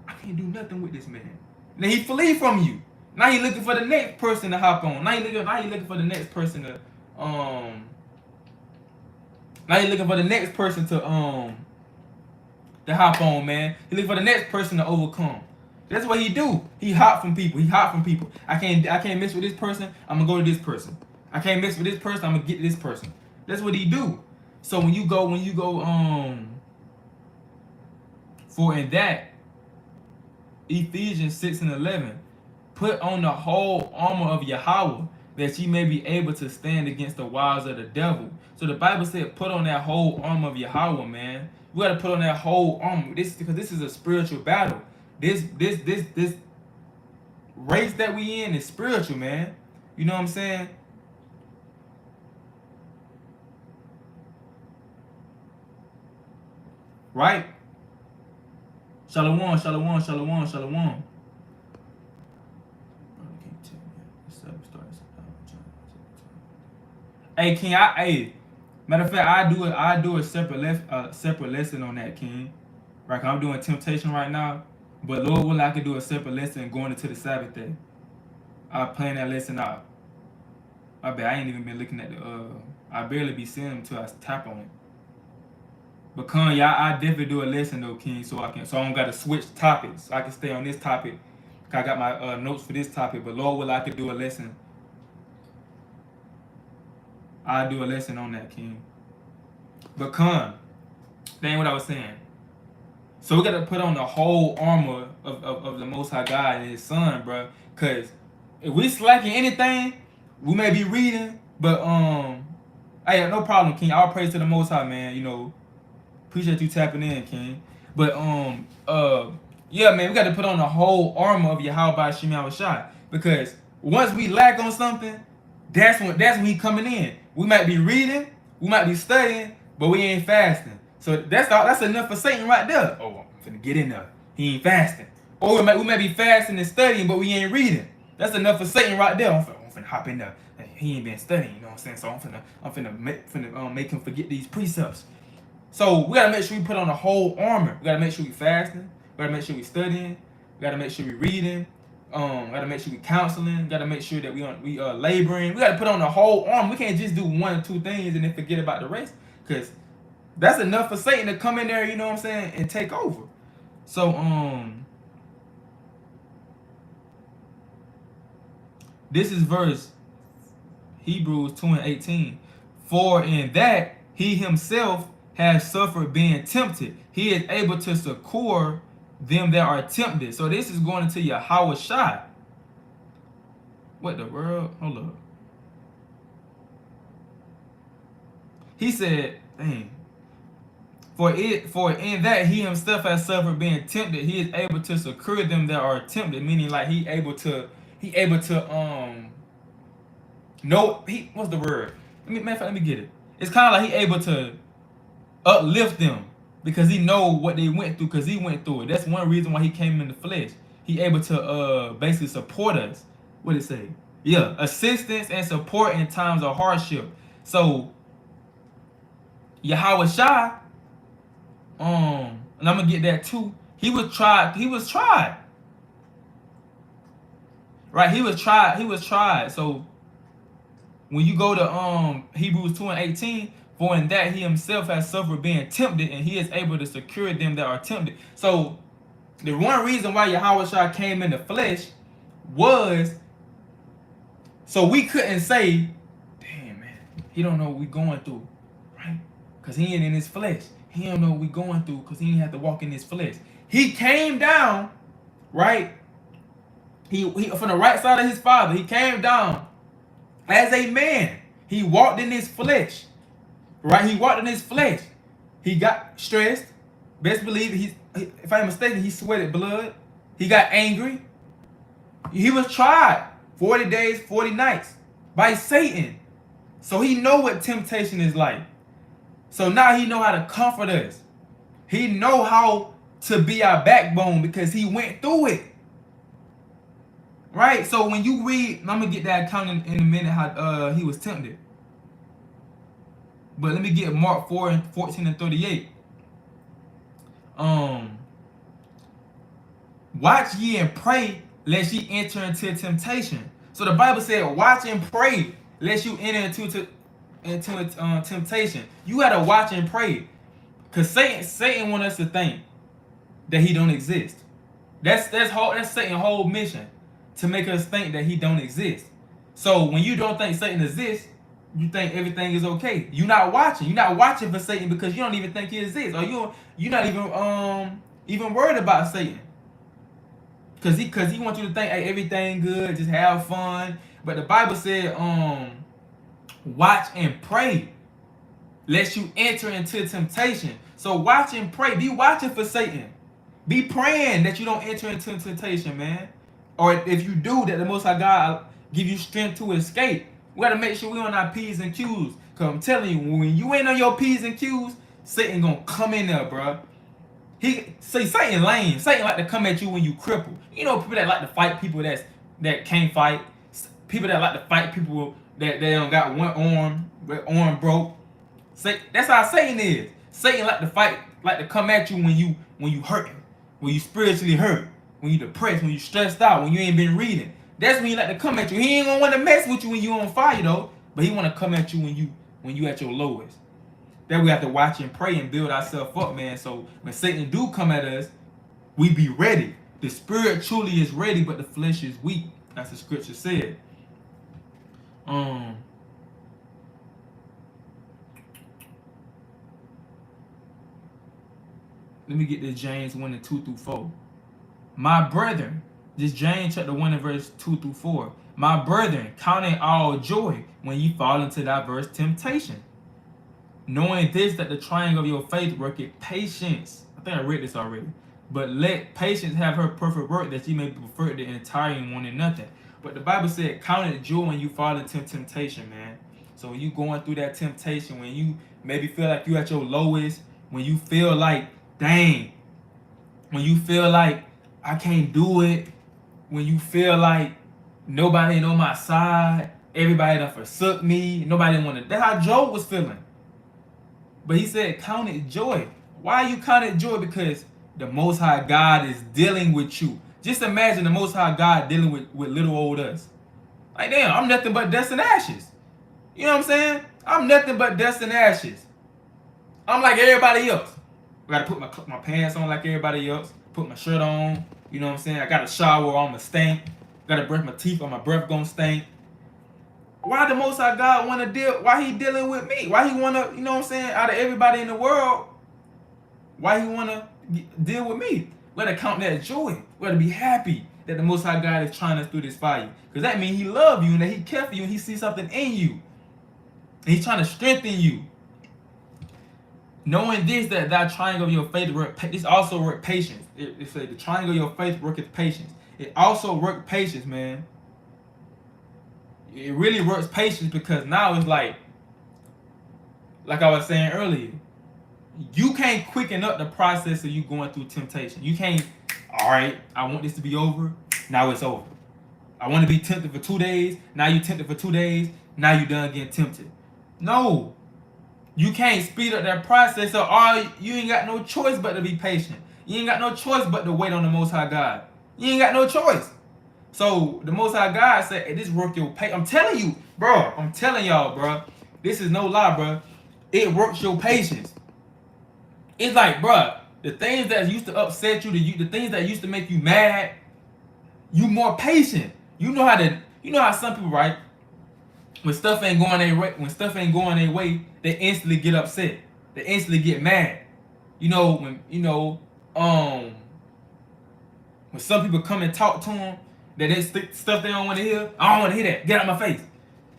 I can't do nothing with this man. Then he flee from you. Now he looking for the next person to hop on. Now he looking for the next person to hop on, man. He looking for the next person to overcome. That's what he do. He hop from people. I can't mess with this person. I'm gonna go to this person. I can't mess with this person. I'm gonna get to this person. That's what he do. So when you go for in that Ephesians 6:11, put on the whole armor of Yahweh, that ye may be able to stand against the wiles of the devil. So the Bible said, put on that whole armor of Yahweh, man. You gotta put on that whole armor. Because this is a spiritual battle. This race that we in is spiritual, man. You know what I'm saying? Right? Shalom. Hey, King, matter of fact, I do a separate lesson on that, King. Right? I'm doing temptation right now, but Lord willing, I could do a separate lesson going into the Sabbath day. I'll plan that lesson out. I bet I ain't even been looking at I barely be seeing them until I tap on it. But Con, y'all, I definitely do a lesson though, King, so I don't gotta switch topics. So I can stay on this topic. I got my notes for this topic, but Lord willing, I could do a lesson. I'll do a lesson on that, King. But Con, that ain't what I was saying. So we gotta put on the whole armor of the Most High God and His Son, bro. Cause if we slacking anything, we may be reading, but hey, no problem, King. All praise to the Most High, man. You know, appreciate you tapping in, King. But yeah, man, we got to put on the whole armor of Yahweh Shemi Shai, because once we lack on something, that's when he coming in. We might be reading, we might be studying, but we ain't fasting. So that's enough for Satan right there. Oh, I'm finna get in there. He ain't fasting. Or we might be fasting and studying, but we ain't reading. That's enough for Satan right there. I'm finna hop in there. Hey, he ain't been studying, you know what I'm saying? So I'm finna make him forget these precepts. So we gotta make sure we put on the whole armor. We gotta make sure we fasting. We gotta make sure we studying. We gotta make sure we reading. We gotta make sure we counseling. We gotta make sure that we laboring. We gotta put on the whole armor. We can't just do one or two things and then forget about the rest, because that's enough for Satan to come in there, you know what I'm saying, and take over. So this is verse Hebrews 2:18. For in that he himself has suffered being tempted, he is able to succor them that are tempted. So this is going into Yahweh Shai. What the world? Hold up. He said, dang. For in that he himself has suffered being tempted, he is able to succor them that are tempted. Meaning, like he able to no, what's the word? Let me get it. It's kind of like he able to uplift them because he know what they went through, because he went through it. That's one reason why he came in the flesh. He able to basically support us. What did it say? Yeah, assistance and support in times of hardship. So Yahweh Shai, and I'm gonna get that too. He was tried. Right? He was tried. So when you go to Hebrews 2:18, for in that he himself has suffered being tempted, and he is able to secure them that are tempted. So the one reason why Yahweh Shai came in the flesh was so we couldn't say, damn man, he don't know what we going through, right? Because he ain't in his flesh. He don't know what we going through because he didn't have to walk in his flesh. He came down, right? He from the right side of his father. He came down as a man. He walked in his flesh, right? He walked in his flesh. He got stressed. Best believe if I'm mistaken, he sweated blood. He got angry. He was tried 40 days, 40 nights by Satan. So he know what temptation is like. So now he know how to comfort us. He know how to be our backbone because he went through it. Right? So when you read, I'm going to get that account in a minute how he was tempted. But let me get Mark 4:14-38. Watch ye and pray lest ye enter into temptation. So the Bible said, watch and pray lest you enter into temptation. You gotta watch and pray, cause Satan want us to think that he don't exist. That's Satan's whole mission, to make us think that he don't exist. So when you don't think Satan exists, you think everything is okay. You're not watching. You're not watching for Satan because you don't even think he exists, or you're not even worried about Satan. Cause he wants you to think, hey, everything good, just have fun. But the Bible said, watch and pray, lest you enter into temptation. So watch and pray. Be watching for Satan. Be praying that you don't enter into temptation, man. Or if you do, that the Most High God give you strength to escape. We gotta make sure we on our P's and Q's. Cause I'm telling you, when you ain't on your P's and Q's, Satan gonna come in there, bro. Satan lame. Satan like to come at you when you cripple. You know, people that like to fight people that can't fight. People that like to fight people that they don't got one arm broke. That's how Satan is. Satan like to fight, like to come at you when you hurting, when you spiritually hurt, when you depressed, when you stressed out, when you ain't been reading. That's when he like to come at you. He ain't gonna want to mess with you when you on fire though, but he want to come at you when you at your lowest. That we have to watch and pray and build ourselves up, man. So when Satan do come at us, we be ready. The spirit truly is ready, but the flesh is weak. That's the scripture said. Let me get this James 1 and 2 through 4. My brethren, this James chapter 1 and verse 2 through 4. My brethren, count it all joy when ye fall into diverse temptation, knowing this, that the trying of your faith worketh patience. I think I read this already. But let patience have her perfect work, that ye may be perfect and entire and wanting nothing. But the Bible said, count it joy when you fall into temptation, man. So when you going through that temptation, when you maybe feel like you at your lowest, when you feel like, dang, when you feel like I can't do it, when you feel like nobody ain't on my side, everybody done forsook me, nobody want to. That's how Job was feeling. But he said, count it joy. Why you count it joy? Because the Most High God is dealing with you. Just imagine the Most High God dealing with little old us. Like, damn, I'm nothing but dust and ashes. You know what I'm saying? I'm nothing but dust and ashes. I'm like everybody else. I gotta put my pants on like everybody else. Put my shirt on. You know what I'm saying? I gotta shower or I'm gonna stink. Gotta brush my teeth or my breath gonna stink. Why the Most High God wanna deal? Why he dealing with me? Why he wanna? You know what I'm saying? Out of everybody in the world, why he wanna deal with me? We gotta count that joy. We gotta be happy that the Most High God is trying us through this fire. Because that means he love you and that he care for you and he sees something in you. And he's trying to strengthen you. Knowing this, that thy trying of your faith work, this also work patience. It say the trying of your faith worketh patience. It also work patience, man. It really works patience because now it's like I was saying earlier, you can't quicken up the process of you going through temptation. You can't, all right, I want this to be over, now it's over. I want to be tempted for 2 days, now you tempted for 2 days, now you done getting tempted. No. You can't speed up that process, so you ain't got no choice but to be patient. You ain't got no choice but to wait on the Most High God. You ain't got no choice. So the Most High God said, hey, this work your patience. I'm telling you, bro. I'm telling y'all, bro. This is no lie, bro. It works your patience. It's like, bro, the things that used to upset you, the things that used to make you mad, you more patient. You know how some people, right? When stuff ain't going their way, they instantly get upset. They instantly get mad. When some people come and talk to them, that they stuff they don't want to hear. I don't want to hear that. Get out of my face.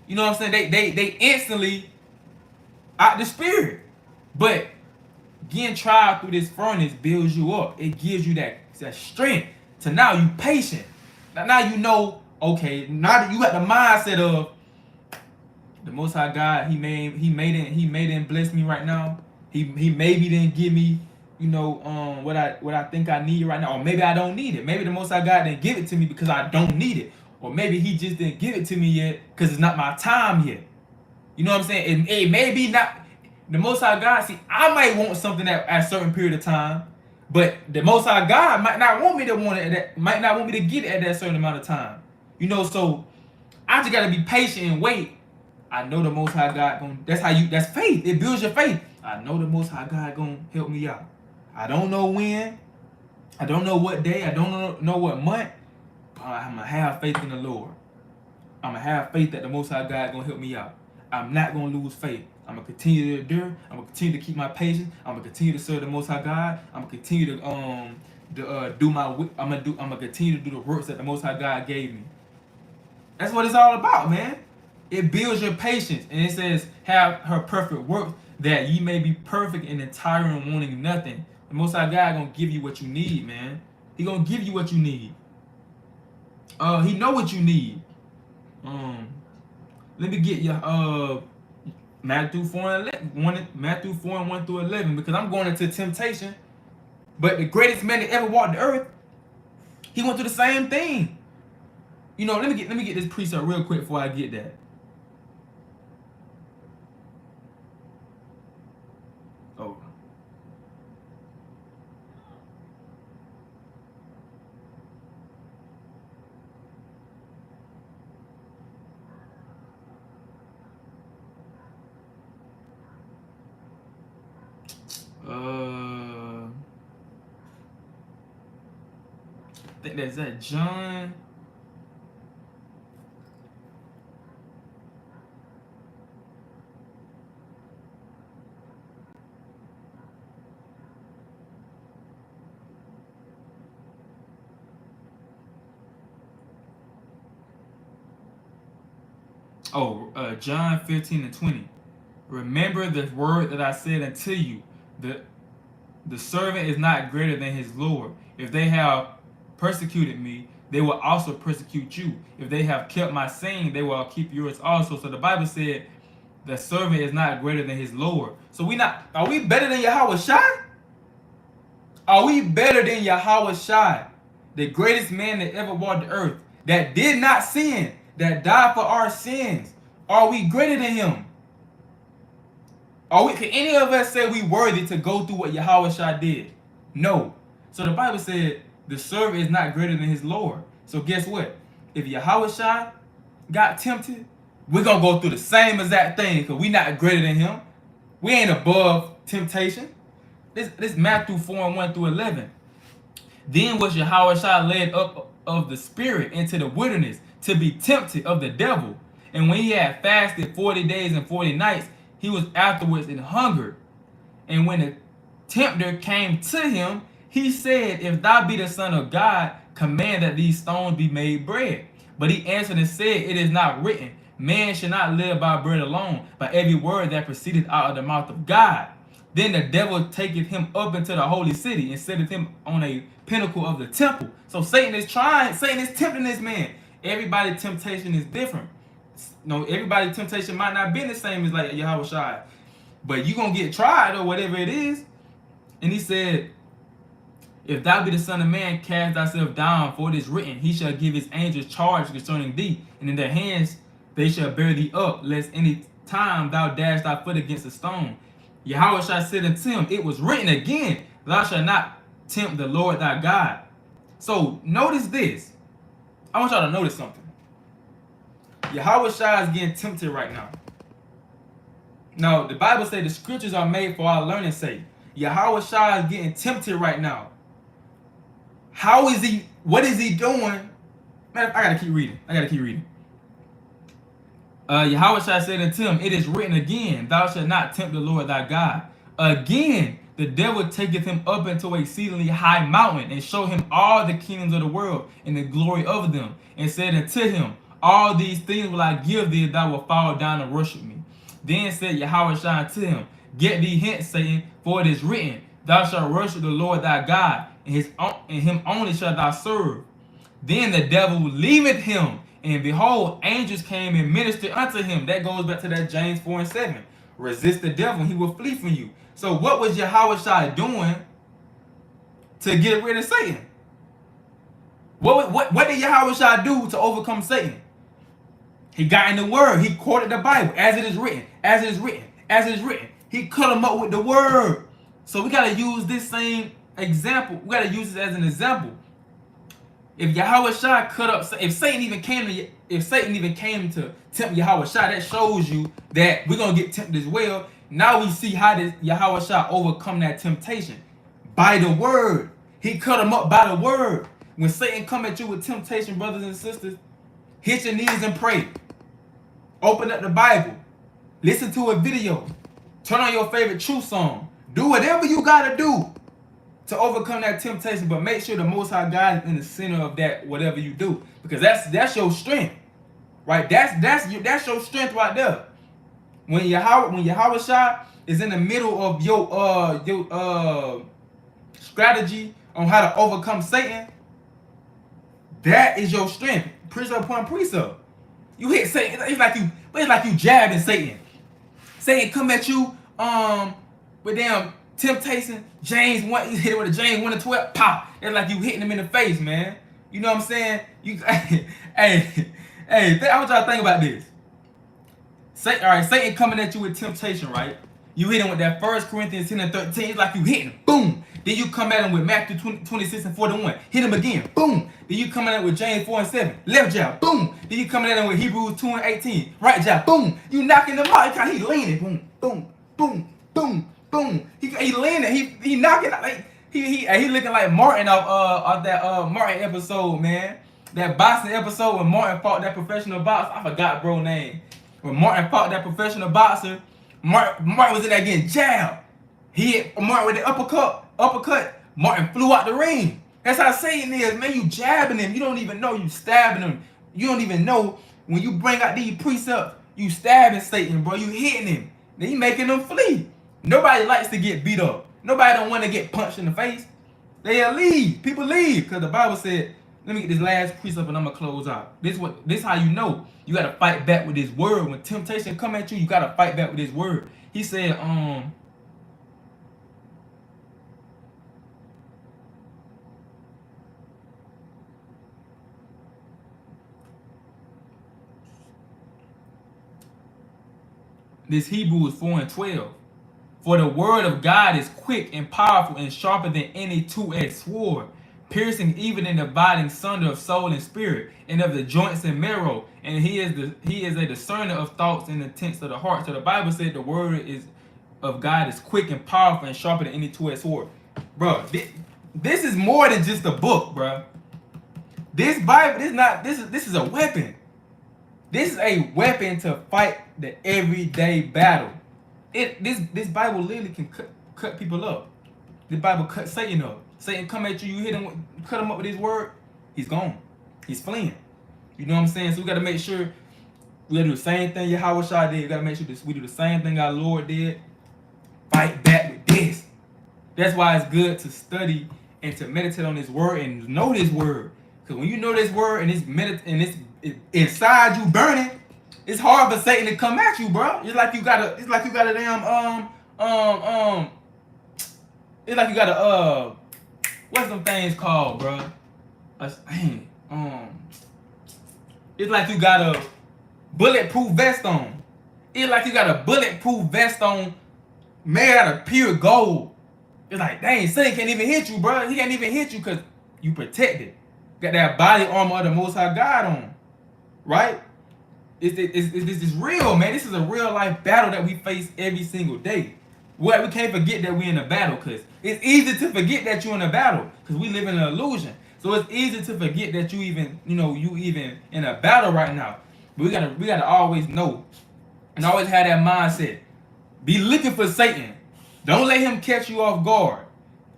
You know what I'm saying? They instantly out the spirit. But getting tried through this furnace builds you up. It gives you that strength to now you patient. Now you know, okay, now that you got the mindset of the Most High God, He made and bless me right now. He maybe didn't give me, what I think I need right now, or maybe I don't need it. Maybe the Most High God didn't give it to me because I don't need it, or maybe He just didn't give it to me yet because it's not my time yet. You know what I'm saying? It may be not the Most High God. See, I might want something at a certain period of time, but the Most High God might not want me to want it. Might not want me to get it at that certain amount of time. So I just gotta be patient and wait. I know the Most High God that's faith. It builds your faith. I know the Most High God gonna help me out. I don't know when. I don't know what day. I don't know what month. But I'm gonna have faith in the Lord. I'm gonna have faith that the Most High God gonna help me out. I'm not gonna lose faith. I'm gonna continue to endure. I'm gonna continue to keep my patience. I'm gonna continue to serve the Most High God. I'm gonna continue to do my. I'm gonna continue to do the works that the Most High God gave me. That's what it's all about, man. It builds your patience. And it says, have her perfect work, that ye may be perfect and entire and wanting nothing. The Most High God gonna give you what you need, man. He gonna give you what you need. He know what you need. Let me get you Matthew 4 and 11, Matthew 4 and 1 through 11, because I'm going into temptation. But the greatest man that ever walked the earth, he went through the same thing. Let me get this precept real quick before I get that. Oh. I think that's that John. John 15:20. Remember the word that I said unto you. The the servant is not greater than his Lord. If they have persecuted me, they will also persecute you. If they have kept my saying, they will keep yours also. So the Bible said the servant is not greater than his Lord. So are we better than Yahweh Shai? Are we better than Yahweh Shai, the greatest man that ever walked the earth, that did not sin, that died for our sins? Are we greater than him? Can any of us say we worthy to go through what Yahweh Shai did? No. So the Bible said the servant is not greater than his Lord. So guess what? If Yahweh Shai got tempted, we're going to go through the same exact thing because we're not greater than him. We ain't above temptation. This Matthew 4:1-11. Then was Yahweh Shai led up of the Spirit into the wilderness to be tempted of the devil. And when he had fasted 40 days and 40 nights, he was afterwards in hunger. And when the tempter came to him, he said, If thou be the Son of God, command that these stones be made bread. But he answered and said, It is not written, Man shall not live by bread alone, but every word that proceedeth out of the mouth of God. Then the devil taketh him up into the holy city and setteth him on a pinnacle of the temple. So Satan is tempting this man. Everybody's temptation is different. No, everybody's temptation might not be the same as like Yahweh Shai. But you're going to get tried or whatever it is. And he said, If thou be the Son of Man, cast thyself down, for it is written, He shall give his angels charge concerning thee, and in their hands they shall bear thee up, lest any time thou dash thy foot against a stone. Yahweh Shai said unto him, It was written again, Thou shalt not tempt the Lord thy God. So notice this. I want y'all to notice something. Yahweh Shai is getting tempted right now. Now, the Bible says the scriptures are made for our learning's sake. Yahweh Shai is getting tempted right now. How is he? What is he doing? Man, I gotta keep reading. Yahweh Shai said unto him, It is written again, Thou shalt not tempt the Lord thy God. Again, the devil taketh him up into a exceedingly high mountain, and showed him all the kingdoms of the world, and the glory of them, and said unto him, All these things will I give thee, if thou wilt fall down and worship me. Then said Yahweh Shai unto him, Get thee hence, Satan, for it is written, Thou shalt worship the Lord thy God, and him only shalt thou serve. Then the devil leaveth him, and behold, angels came and ministered unto him. That goes back to that James 4:7. Resist the devil, and he will flee from you. So what was Yahweh Shai doing to get rid of Satan? What did Yahweh Shai do to overcome Satan? He got in the word. He quoted the Bible as it is written, as it is written, as it is written. He cut him up with the word. So we got to use this same example. We got to use this as an example. If Yahweh Shai cut up, if Satan even came to tempt Yahweh Shai, that shows you that we're gonna get tempted as well. Now we see how does Yahweh Shai overcome that temptation by the word. He cut him up by the word. When Satan come at you with temptation, brothers and sisters, hit your knees and pray. Open up the Bible. Listen to a video. Turn on your favorite truth song. Do whatever you gotta do to overcome that temptation, but make sure the Most High God is in the center of that, whatever you do, because that's your strength, right? That's your strength right there. When Yahweh Shai is in the middle of your strategy on how to overcome Satan, that is your strength. Precept upon precept. You hit Satan. It's like you jabbing Satan. Satan come at you with damn temptation. James 1, you hit it with a James 1:12, pop. It's like you hitting him in the face, man. You know what I'm saying? Hey, I want y'all to think about this. Satan coming at you with temptation, right? You hit him with that 1 Corinthians 10:13. It's like you hitting him, boom. Then you come at him with Matthew 26:41. Hit him again, boom. Then you coming at him with James 4:7. Left jab, boom. Then you coming at him with Hebrews 2:18. Right jab, boom. You knocking him out. He leaning, boom, boom, boom, boom. Boom. He leaning. He knocking out. He looking like Martin of that Martin episode, man. That boxing episode when Martin fought that professional boxer. I forgot bro name. When Martin fought that professional boxer, Martin was in there getting jabbed. He hit Martin with the uppercut. Martin flew out the ring. That's how Satan is, man. You jabbing him. You don't even know you stabbing him. You don't even know when you bring out these precepts, you stabbing Satan, bro. You hitting him. Then you making them flee. Nobody likes to get beat up. Nobody don't want to get punched in the face. They'll leave. People leave because the Bible said, let me get this last precept and I'm gonna close out. This how you know you gotta fight back with this word. When temptation come at you, you gotta fight back with this word. He said, this Hebrews 4:12. For the word of God is quick and powerful and sharper than any two-edged sword, piercing even and dividing sunder of soul and spirit, and of the joints and marrow. And he is a discerner of thoughts and intents of the heart. So the Bible said the word of God is quick and powerful and sharper than any two-edged sword. Bro, this is more than just a book, bro. This Bible, this is a weapon. This is a weapon to fight the everyday battle. This Bible literally can cut people up. The Bible cut Satan up. Satan come at you, you hit him, cut him up with his word, he's gone. He's fleeing. You know what I'm saying? So we got to make sure we got to do the same thing Yahweh Shai did. We got to make sure we do the same thing our Lord did. Fight back with this. That's why it's good to study and to meditate on this word and know this word. Because when you know this word and it's inside you burning, it's hard for Satan to come at you, bro. It's like you got a damn it's like you got a what's them things called, bro? It's like you got a bulletproof vest on. It's like you got a bulletproof vest on made out of pure gold. It's like, dang, Satan can't even hit you, bro. He can't even hit you because you protected. Got that body armor of the Most High God on, right? This is real, man. This is a real life battle that we face every single day. Well, we can't forget that we're in a battle because it's easy to forget that you're in a battle because we live in an illusion. So it's easy to forget that you even in a battle right now. But we gotta always know and always have that mindset. Be looking for Satan. Don't let him catch you off guard.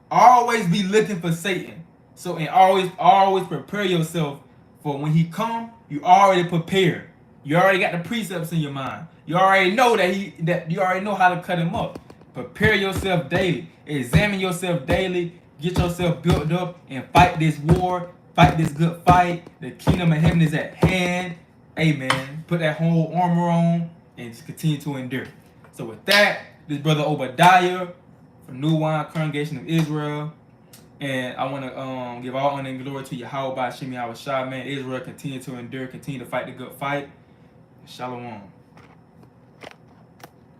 Always be looking for Satan. So and always prepare yourself for when he come. You already prepared. You already got the precepts in your mind. You already know that you already know how to cut him up. Prepare yourself daily. Examine yourself daily. Get yourself built up and fight this war. Fight this good fight. The kingdom of heaven is at hand. Amen. Put that whole armor on and just continue to endure. So with that, this brother Obadiah from New Wine Congregation of Israel. And I want to give all honor and glory to Yahweh by Hashem Yahweh Shai, man. Israel, continue to endure, continue to fight the good fight. Shalom.